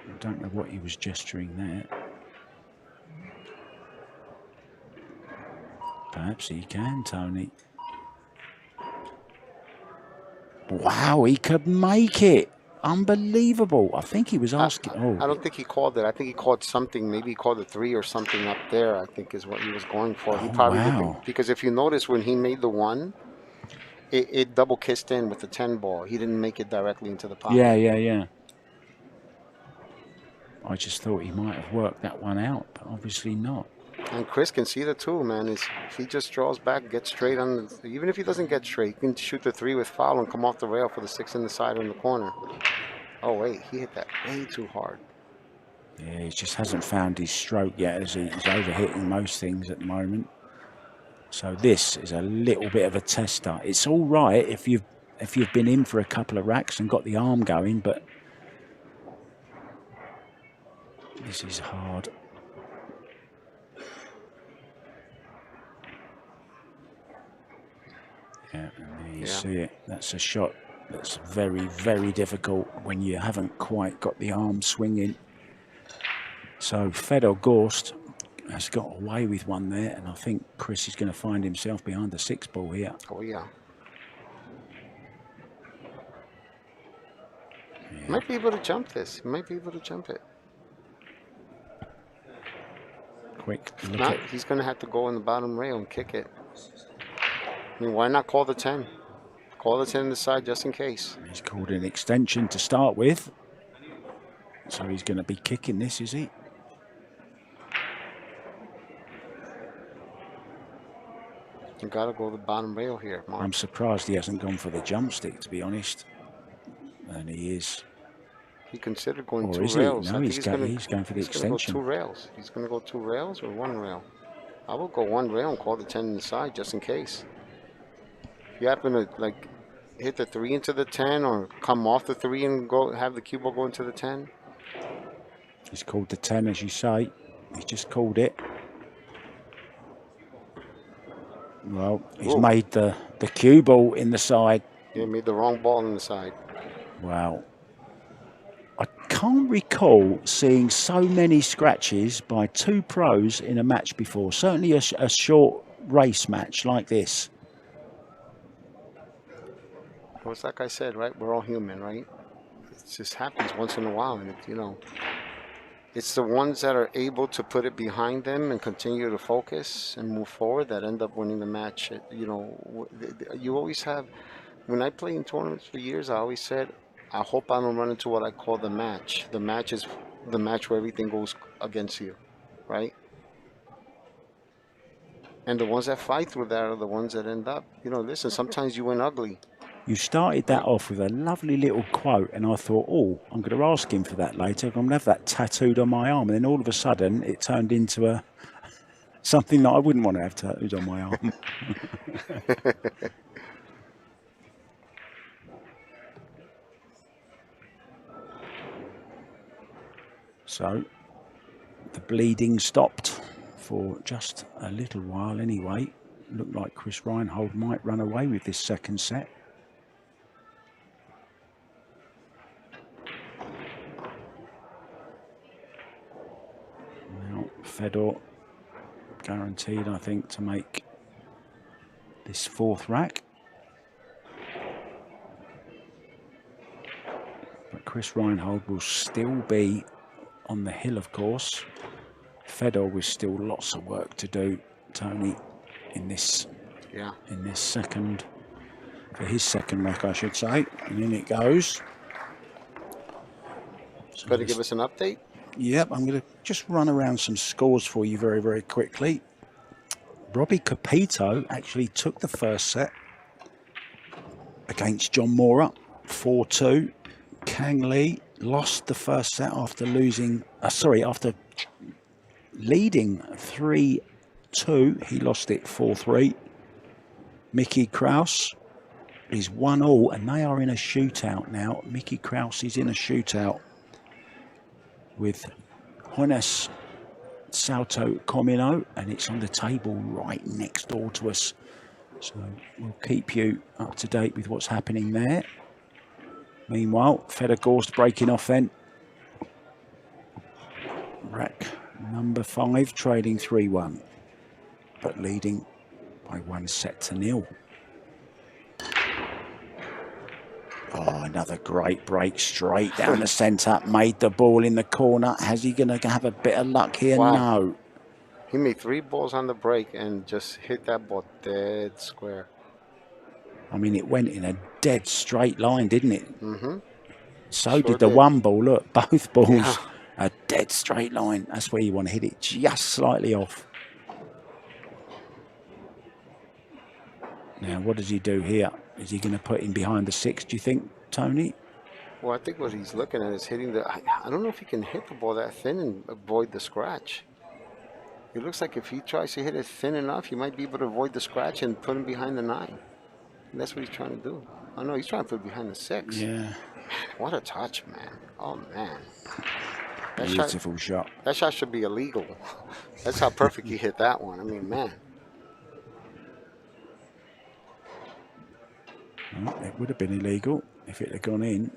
I don't know what he was gesturing there. Perhaps he can, Tony. Wow, he could make it. Unbelievable. I think he was asking. I don't think he called it. I think he called something. Maybe he called a 3 or something up there, I think is what he was going for. He probably didn't. Because if you notice, when he made the 1, it double kissed in with the 10 ball. He didn't make it directly into the pocket. Yeah. I just thought he might have worked that one out, but obviously not. And Chris can see the 2, man. If he just draws back, gets straight on the, even if he doesn't get straight, he can shoot the 3 with foul and come off the rail for the 6 in the side in the corner. Oh, wait, he hit that way too hard. Yeah, he just hasn't found his stroke yet, as he's overhitting most things at the moment. So this is a little bit of a tester. It's all right if you've been in for a couple of racks and got the arm going, but this is hard. Yeah, and there you see it. That's a shot that's very, very difficult when you haven't quite got the arm swinging. So Fedor GORST has got away with one there, and I think Chris is going to find himself behind the 6 ball here. Oh, yeah. Might be able to jump this. Might be able to jump it. Quick If look not, at, he's going to have to go in the bottom rail and kick it. I mean, why not call the 10? Call the 10 in the side just in case. He's called an extension to start with. So he's going to be kicking this, is he? You got to go the bottom rail here, Mark. I'm surprised he hasn't gone for the jump stick, to be honest. And he is. He considered going Or 2 is rails. he? No, he's going for the extension. He's going to go 2 rails. He's going to go 2 rails or 1 rail. I will go 1 rail and call the 10 in the side just in case. If you happen to like hit the 3 into the 10 or come off the 3 and go have the cue ball go into the 10. He's called the 10, as you say. He's just called it. Well, he's made the cue ball in the side. He made the wrong ball in the side. Wow. I can't recall seeing so many scratches by 2 pros in a match before. Certainly a short race match like this. Well, it's like I said, right? We're all human, right? It just happens once in a while, and you know, it's the ones that are able to put it behind them and continue to focus and move forward that end up winning the match. You know, you always have. When I play in tournaments for years, I always said, I hope I don't run into what I call the match. The match is the match where everything goes against you, right? And the ones that fight through that are the ones that end up, you know, listen, sometimes you win ugly. You started that off with a lovely little quote, and I thought, oh, I'm going to ask him for that later. I'm going to have that tattooed on my arm. And then all of a sudden, it turned into something that I wouldn't want to have tattooed on my arm. So the bleeding stopped for just a little while anyway. Looked like Chris REINHOLD might run away with this second set. Now Fedor guaranteed, I think, to make this 4th rack. But Chris REINHOLD will still be on the hill, of course. Fedor with still lots of work to do, Tony, in this second, for his second rack, I should say. And in it goes. So better give us an update? Yep, I'm going to just run around some scores for you very, very quickly. Robbie Capito actually took the first set against John Mora, 4-2. Kang Lee lost the first set after after leading 3-2. He lost it 4-3. Mickey Kraus is 1-1, and they are in a shootout now. Mickey Kraus is in a shootout with Jonas Salto Comino, and it's on the table right next door to us. So we'll keep you up to date with what's happening there. Meanwhile, Fedor GORST breaking off then. Rack number 5 trading 3-1, but leading by 1-0. Oh, another great break straight down the centre. Made the ball in the corner. Has he going to have a bit of luck here? Wow. No. He made 3 balls on the break and just hit that ball dead square. I mean, it went in a dead straight line, didn't it? Mm-hmm. So Sure did the did. one ball. Look, both balls, Yeah. a dead straight line. That's where you want to hit it, just slightly off. Now, what does he do here? Is he going to put him behind the 6, do you think, Tony? Well, I think what he's looking at is hitting the... I don't know if he can hit the ball that thin and avoid the scratch. It looks like if he tries to hit it thin enough, he might be able to avoid the scratch and put him behind the 9. And that's what he's trying to do. Oh, no, he's trying to put it behind the 6. Yeah. What a touch, man. Oh, man. Beautiful shot. That shot should be illegal. That's how perfect he hit that one. I mean, man. Well, it would have been illegal if it had gone in,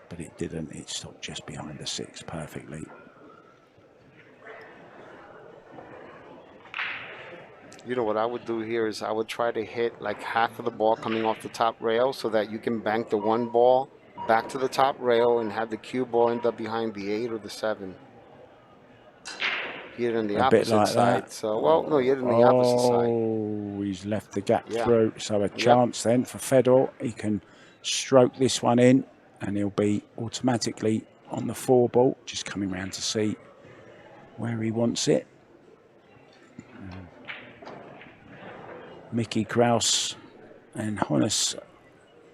but it didn't. It stopped just behind the 6 perfectly. You know what I would do here is I would try to hit like half of the ball coming off the top rail so that you can bank the 1 ball back to the top rail and have the cue ball end up behind the 8 or the 7. Hit it on the opposite like side. that. So, well, no, you hit it on the opposite side. Oh, he's left the gap Yeah. through. So a chance then for Fedor. He can stroke this one in, and he'll be automatically on the 4 ball, just coming round to see where he wants it. Mickey Kraus and Jonas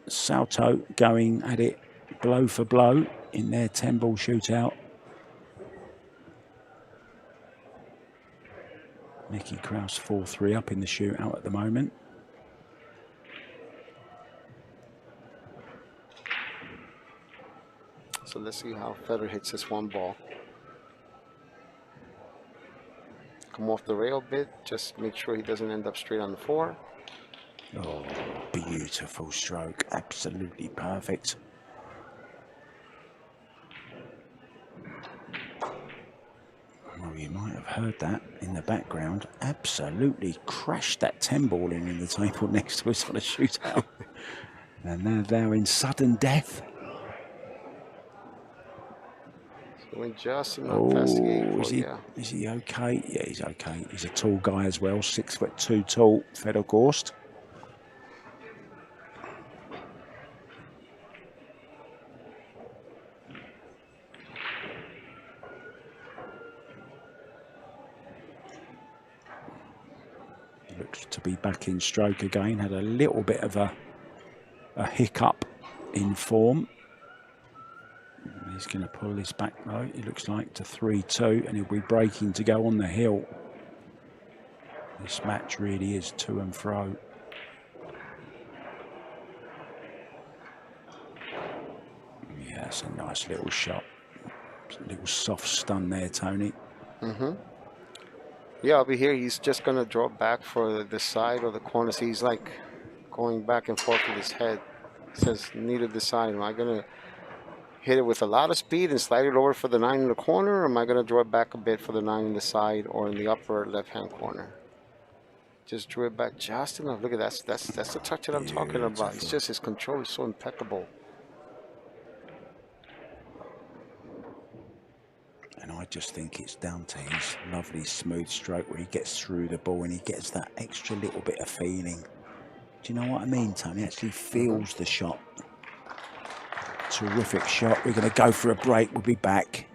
Salto going at it blow for blow in their 10-ball shootout. Mickey Kraus 4-3 up in the shootout at the moment. So let's see how Fedor hits this 1 ball. Come off the rail a bit. Just make sure he doesn't end up straight on the 4. Oh, beautiful stroke. Absolutely perfect. Well, you might have heard that in the background. Absolutely crashed that 10-ball in the table next to us on a shootout. And they're now in sudden death. So went just enough past the 8 ball, is he okay? Yeah, he's okay. He's a tall guy as well, 6'2" tall, Fedor GORST. Looks to be back in stroke again. Had a little bit of a hiccup in form. He's going to pull this back though. It looks like to 3-2, and he'll be breaking to go on the hill. This match really is to and fro. Yeah, it's a nice little shot. It's a little soft stun there, Tony. Mm-hmm. Yeah, over here he's just going to draw back for the side or the corner. So he's like going back and forth with his head. Says, need to decide, am I going to hit it with a lot of speed and slide it over for the 9 in the corner, or am I going to draw it back a bit for the 9 in the side or in the upper left-hand corner? Just drew it back just enough. Look at that. That's the touch that I'm talking about. It's just his control is so impeccable. And I just think it's down to his lovely smooth stroke where he gets through the ball and he gets that extra little bit of feeling. Do you know what I mean, Tony? He actually feels the shot. Terrific shot. We're going to go for a break. We'll be back.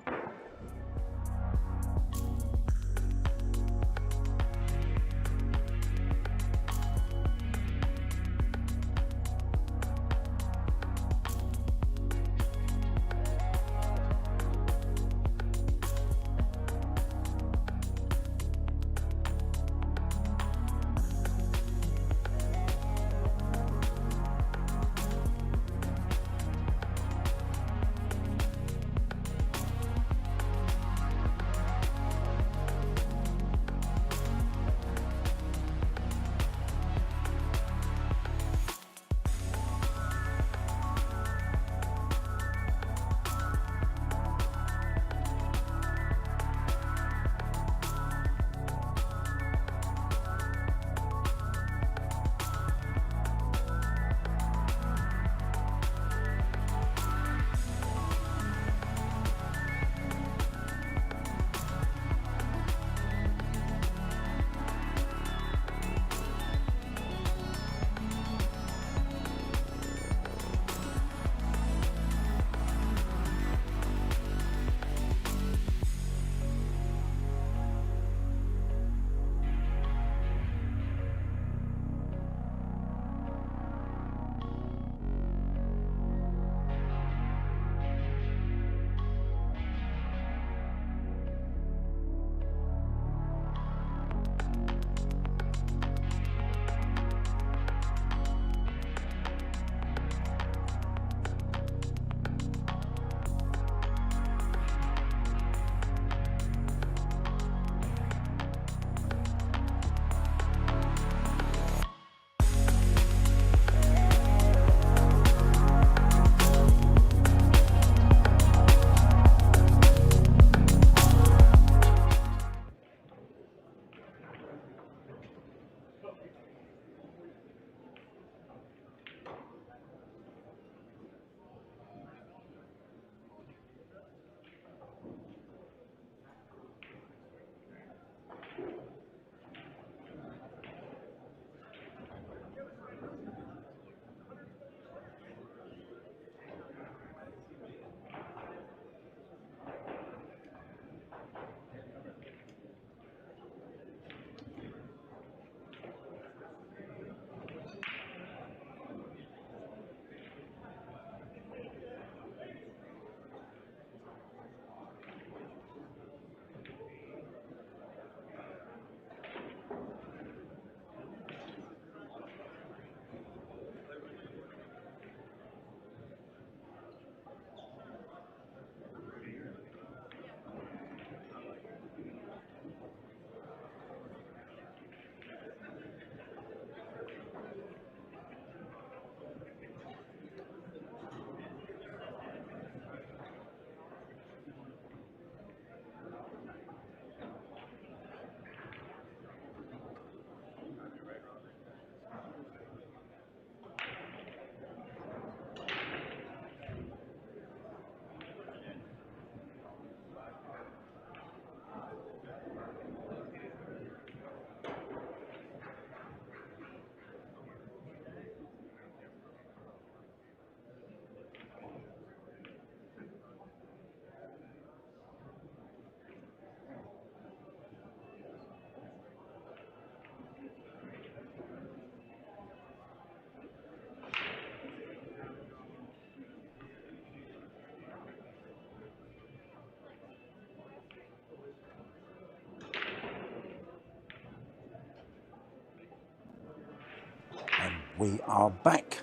We are back.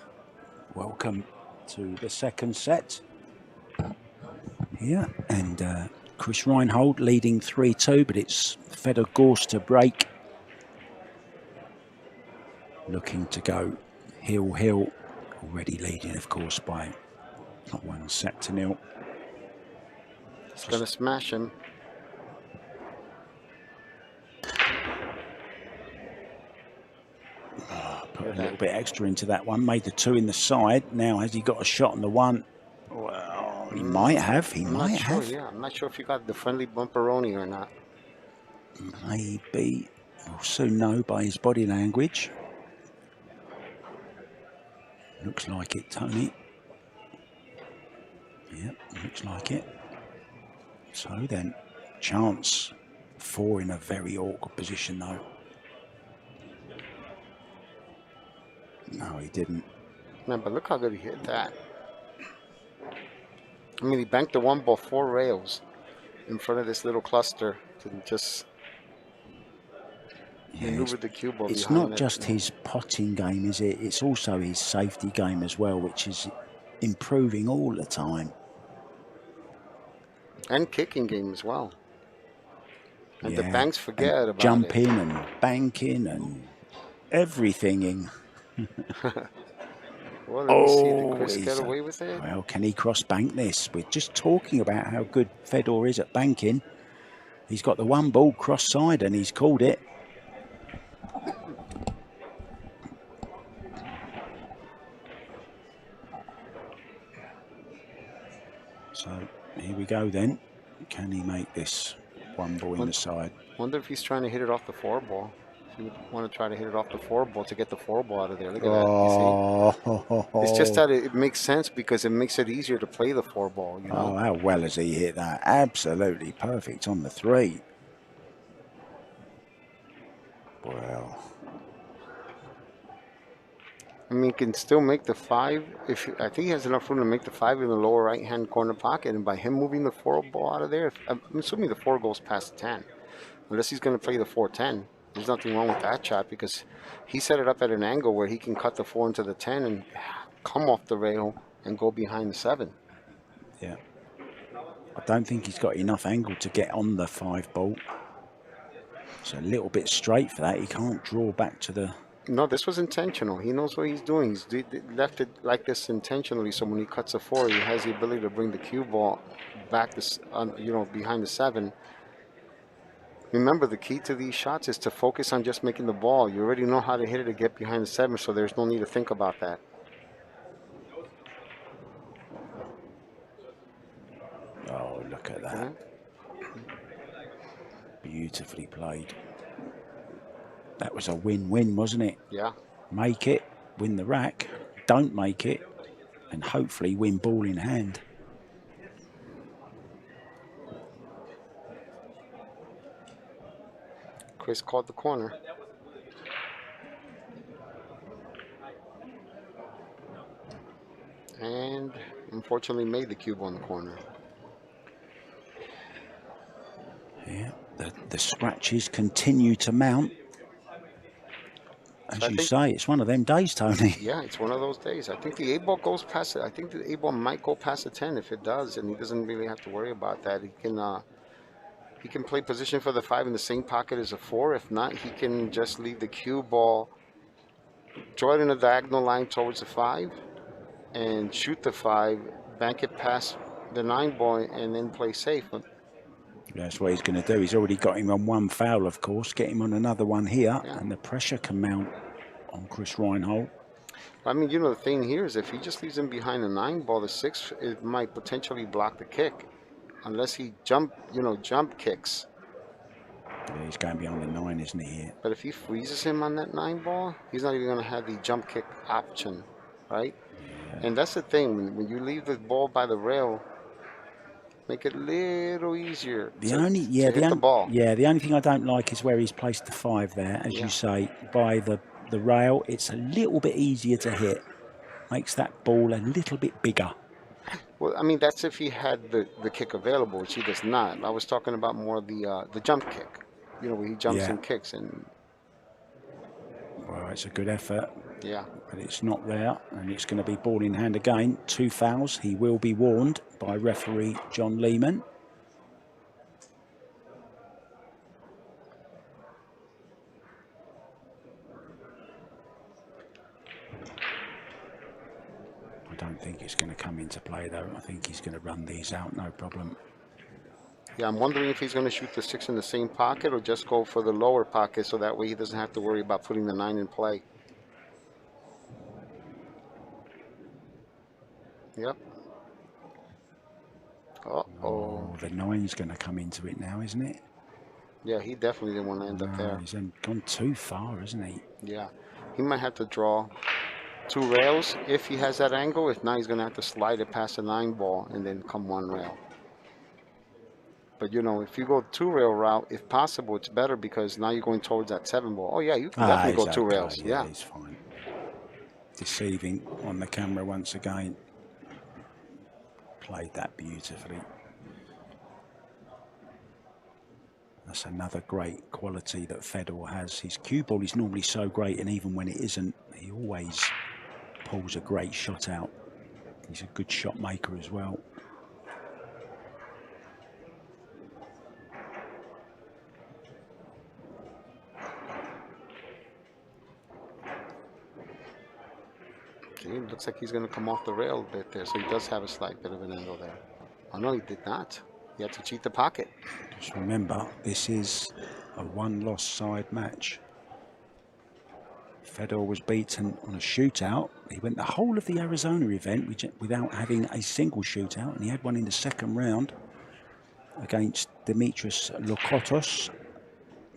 Welcome to the second set here, and Chris Reinhold leading 3-2, but it's Fedor GORST to break. Looking to go heel, already leading, of course, by 1-0. He's going to smash him. Put a little bit extra into that one, made the 2 in the side. Now, has he got a shot on the 1? Well, he might have. He might have. Yeah, I'm not sure if he got the friendly bumperoni or not. Maybe. We'll soon know by his body language. Looks like it, Tony. Yep, looks like it. So then, chance 4 in a very awkward position, though. No, he didn't. No, but look how good he hit that. I mean, he banked the 1 ball 4 rails in front of this little cluster to just maneuver the cue ball. It's not just his potting game, is it? It's also his safety game as well, which is improving all the time. And kicking game as well. And the banks forget about jumping and banking and everything. Well, let me see. Did Chris get away with it? Well, can he cross bank this? We're just talking about how good Fedor is at banking. He's got the 1 ball cross side and he's called it. So here we go then. Can he make this 1 ball in the side? Wonder if he's trying to hit it off the 4 ball. If you would want to try to hit it off the 4 ball to get the 4 ball out of there. Look at that. You see? It's just that it makes sense because it makes it easier to play the 4 ball. You know? Oh, how well has he hit that? Absolutely perfect on the 3. Well, I mean, he can still make the 5. I think he has enough room to make the 5 in the lower right-hand corner pocket, and by him moving the 4 ball out of there, I'm assuming the 4 goes past the 10, unless he's going to play the 4-10. There's nothing wrong with that shot because he set it up at an angle where he can cut the 4 into the 10 and come off the rail and go behind the 7. Yeah, I don't think he's got enough angle to get on the 5 ball. It's a little bit straight for that. He can't draw back to the... No, this was intentional. He knows what he's doing. He's left it like this intentionally, so when he cuts a 4, he has the ability to bring the cue ball back, behind the 7. Remember, the key to these shots is to focus on just making the ball. You already know how to hit it to get behind the 7, so there's no need to think about that. Oh, look at that. Beautifully played. That was a win-win, wasn't it? Yeah. Make it, win the rack, don't make it, and hopefully win ball in hand. Chris called the corner. And unfortunately made the cube on the corner. Yeah, the scratches continue to mount. As you say, it's one of them days, Tony. Yeah, it's one of those days. I think the 8-ball goes past it. I think the 8-ball might go past the 10 if it does, and he doesn't really have to worry about that. He can play position for the 5 in the same pocket as a 4. If not, he can just leave the cue ball, draw it in a diagonal line towards the 5, and shoot the 5, bank it past the 9 ball, and then play safe. That's what he's going to do. He's already got him on 1 foul, of course. Get him on another one here, and the pressure can mount on Chris Reinhold. I mean, the thing here is if he just leaves him behind the 9 ball, the 6 it might potentially block the kick, unless he jump kicks. Yeah, he's going beyond the 9, isn't he? Here? But if he freezes him on that 9 ball, he's not even going to have the jump kick option, right? Yeah. And that's the thing. When you leave the ball by the rail, make it a little easier to hit the ball. Yeah, the only thing I don't like is where he's placed the 5 there. As you say, by the rail, it's a little bit easier to hit. Makes that ball a little bit bigger. Well, I mean, that's if he had the kick available, which he does not. I was talking about more the jump kick, where he jumps and kicks. And well, it's a good effort. Yeah. but it's not there, and it's going to be ball in hand again. 2 fouls. He will be warned by referee John Lehman. I don't think it's going to come into play though. I think he's going to run these out, no problem. Yeah, I'm wondering if he's going to shoot the 6 in the same pocket or just go for the lower pocket so that way he doesn't have to worry about putting the 9 in play. Yep. Uh-oh. Oh, the 9's going to come into it now, isn't it? Yeah, he definitely didn't want to end up there. He's gone too far, isn't he? Yeah. He might have to draw 2 rails if he has that angle. If not, he's going to have to slide it past the 9 ball and then come 1 rail. But, you know, if you go 2 rail route, if possible, it's better because now you're going towards that 7 ball. Oh, yeah, you can definitely go 2 rails. Yeah, he's fine. Deceiving on the camera once again. Played that beautifully. That's another great quality that Fedor has. His cue ball is normally so great, and even when it isn't, he always pulls a great shot out. He's a good shot maker as well. Okay, it looks like he's going to come off the rail a bit there, so he does have a slight bit of an angle there. Oh, no, he did not. He had to cheat the pocket. Just remember, this is a 1-loss side match. Fedor was beaten on a shootout. He went the whole of the Arizona event without having a single shootout, and he had one in the second round against Dimitris Lokotos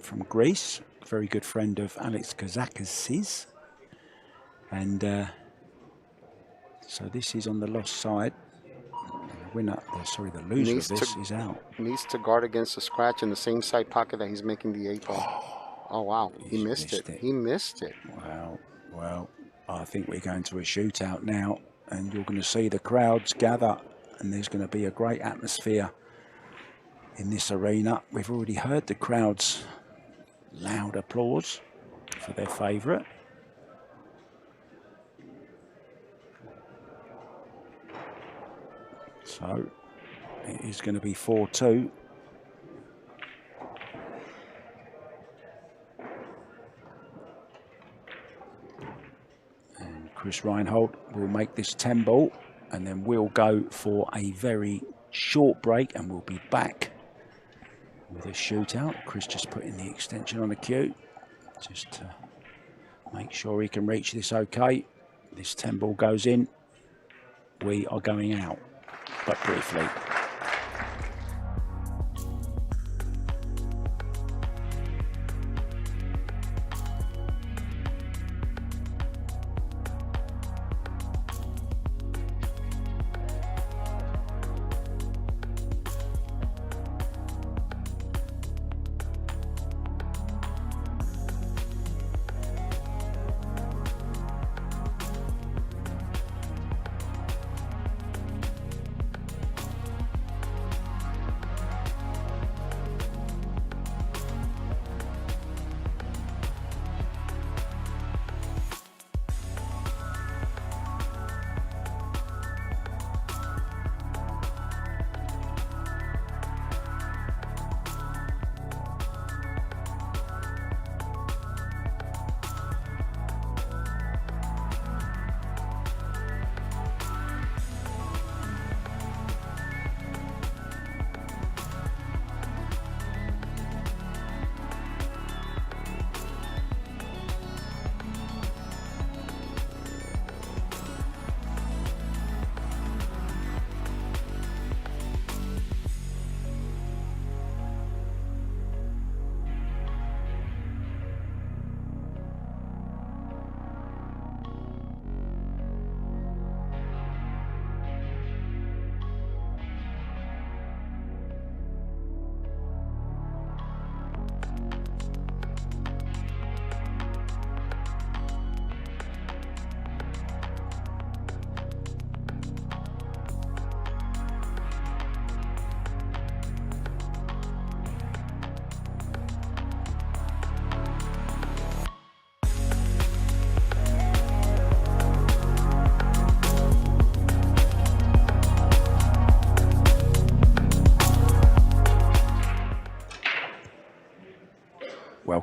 from Greece, a very good friend of Alex Kazakis'. And so this is on the lost side. The winner, the loser of this is out. Needs to guard against the scratch in the same side pocket that he's making the 8 ball. Oh, wow. He missed it. He missed it. Wow. Well, I think we're going to a shootout now, and you're going to see the crowds gather, and there's going to be a great atmosphere in this arena. We've already heard the crowd's loud applause for their favourite. So it is going to be 4-2. And Chris Reinhold will make this 10 ball, and then we'll go for a very short break, and we'll be back with a shootout. Chris just putting the extension on the cue just to make sure he can reach this okay. This 10 ball goes in. We are going out, but briefly.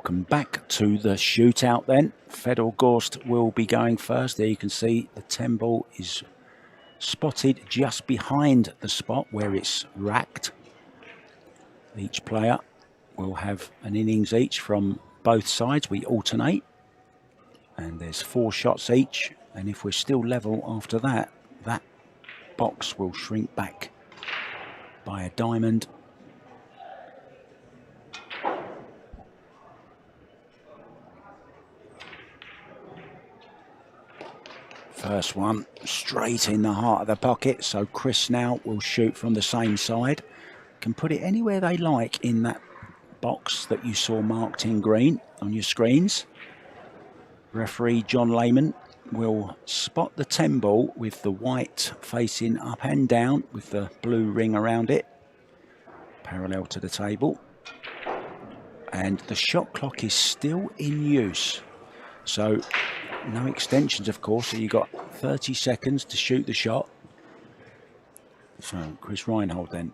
Welcome back to the shootout then. Fedor Gorst will be going first. There you can see the 10 ball is spotted just behind the spot where it's racked. Each player will have an innings each from both sides. We alternate. And there's 4 shots each. And if we're still level after that, that box will shrink back by a diamond. First one straight in the heart of the pocket. So Chris now will shoot from the same side. Can put it anywhere they like in that box that you saw marked in green on your screens. Referee John Lehman will spot the 10 ball with the white facing up and down with the blue ring around it, parallel to the table. And the shot clock is still in use. So no extensions, of course, so you've got 30 seconds to shoot the shot. So Chris REINHOLD then.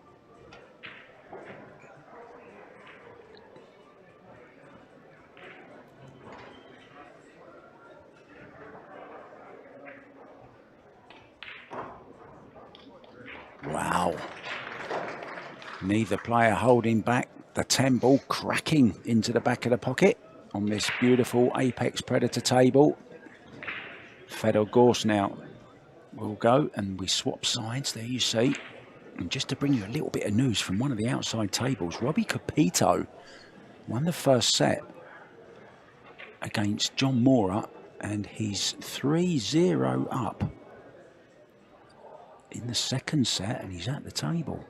Wow. Neither player holding back. The 10 ball cracking into the back of the pocket on this beautiful Apex Predator table. Fedor Gorst now will go, and we swap sides, there you see. And just to bring you a little bit of news from one of the outside tables, Robbie Capito won the first set against John Mora, and he's 3-0 up in the second set, and he's at the table.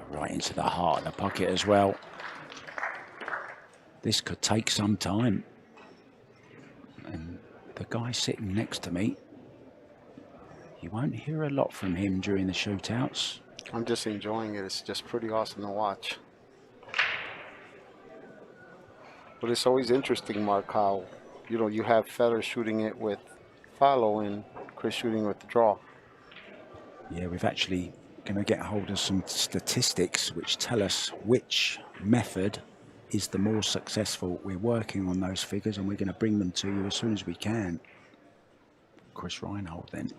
Right into the heart of the pocket as well. This could take some time. And the guy sitting next to me, you won't hear a lot from him during the shootouts. I'm just enjoying it. It's just pretty awesome to watch. But it's always interesting, Mark, how, you know, you have Fedor shooting it with follow and Chris shooting with the draw. Yeah, we've actually going to get hold of some statistics which tell us which method is the more successful. We're working on those figures and we're going to bring them to you as soon as we can. Chris REINHOLD then.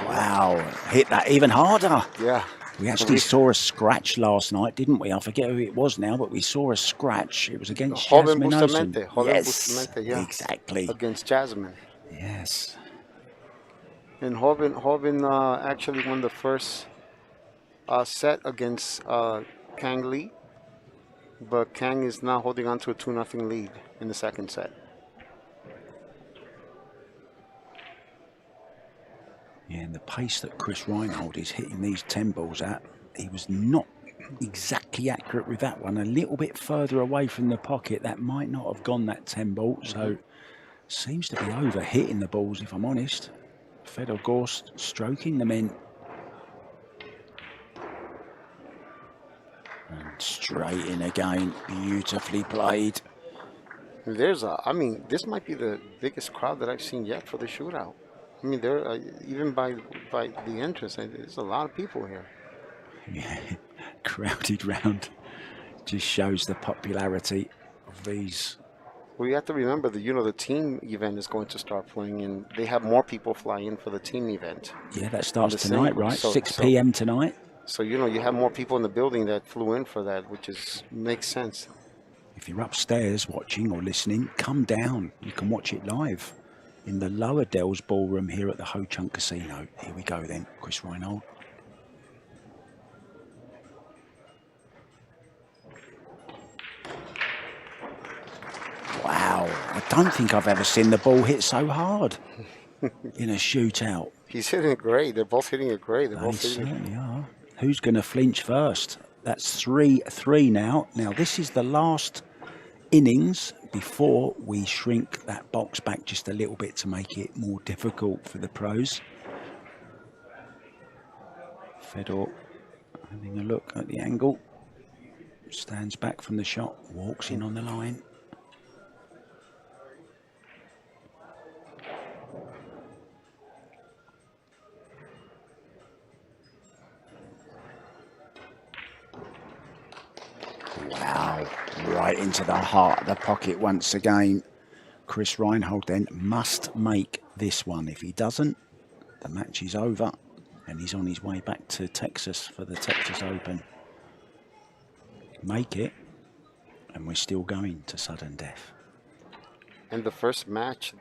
Wow, hit that even harder. Yeah. We actually saw a scratch last night, didn't we? I forget who it was now, but we saw a scratch. It was against Jasmine Osen. Yes, yeah. Exactly. Against Jasmine. Yes. And Horbin actually won the first set against Kang Lee, but Kang is now holding on to a 2-0 lead in the second set. Yeah, and the pace that Chris REINHOLD is hitting these 10 balls at, he was not exactly accurate with that one. A little bit further away from the pocket, that might not have gone that 10 ball. So seems to be over hitting the balls, if I'm honest. Fedor Gorst stroking them in. And straight in again, beautifully played. I mean, this might be the biggest crowd that I've seen yet for the shootout. I mean, there even by the entrance, there's a lot of people here. Yeah, crowded round. Just shows the popularity of these. Well, you have to remember that, the team event is going to start playing, and they have more people fly in for the team event. Yeah, that starts tonight, right? 6 p.m. tonight. So, you have more people in the building that flew in for that, which makes sense. If you're upstairs watching or listening, come down. You can watch it live in the Lower Dells Ballroom here at the Ho Chunk Casino. Here we go then, Chris REINHOLD. Wow, I don't think I've ever seen the ball hit so hard in a shootout. He's hitting it great. They're both hitting it great. They certainly are. Who's going to flinch first? That's 3-3 now. Now, this is the last innings before we shrink that box back just a little bit to make it more difficult for the pros. Fedor having a look at the angle. Stands back from the shot, walks in on the line. Wow, right into the heart of the pocket once again. Chris REINHOLD then must make this one. If he doesn't, the match is over and he's on his way back to Texas for the Texas Open. Make it and we're still going to sudden death. And the first match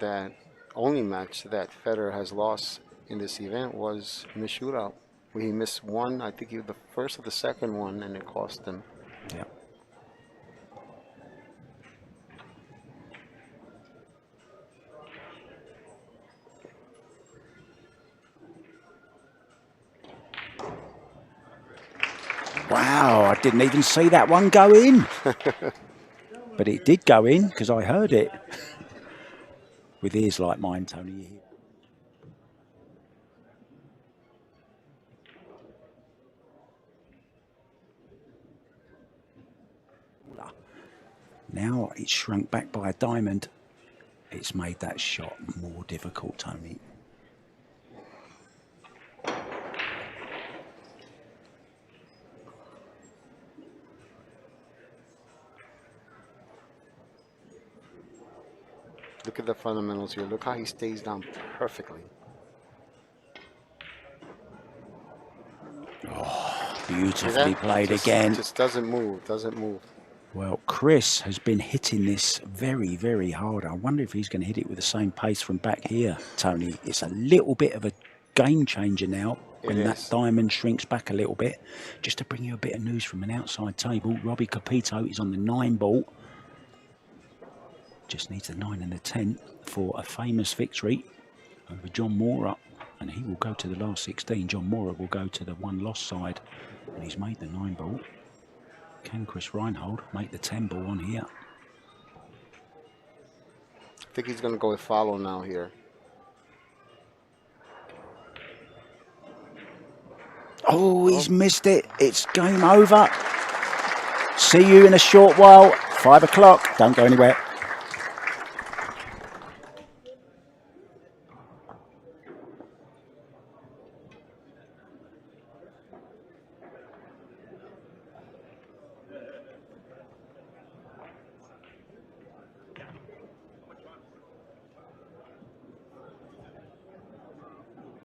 only match that Federer has lost in this event was in the shootout, where he missed one, I think the first or the second one, and it cost him. Yeah. Wow, I didn't even see that one go in. But it did go in because I heard it. With ears like mine, Tony, you hear. Now it's shrunk back by a diamond. It's made that shot more difficult, Tony. Look at the fundamentals here. Look how he stays down perfectly. Oh, beautifully played again. Just doesn't move, doesn't move. Well, Chris has been hitting this very, very hard. I wonder if he's going to hit it with the same pace from back here, Tony. It's a little bit of a game changer now when that diamond shrinks back a little bit. Just to bring you a bit of news from an outside table, Robbie Capito is on the 9 ball. Just needs the 9 and the 10 for a famous victory over John Mora. And he will go to the last 16. John Mora will go to the 1 loss side. And he's made the 9 ball. Can Chris REINHOLD make the 10 ball on here? I think he's going to go with follow now here. Oh, he's missed it. It's game over. See you in a short while. 5 o'clock. Don't go anywhere.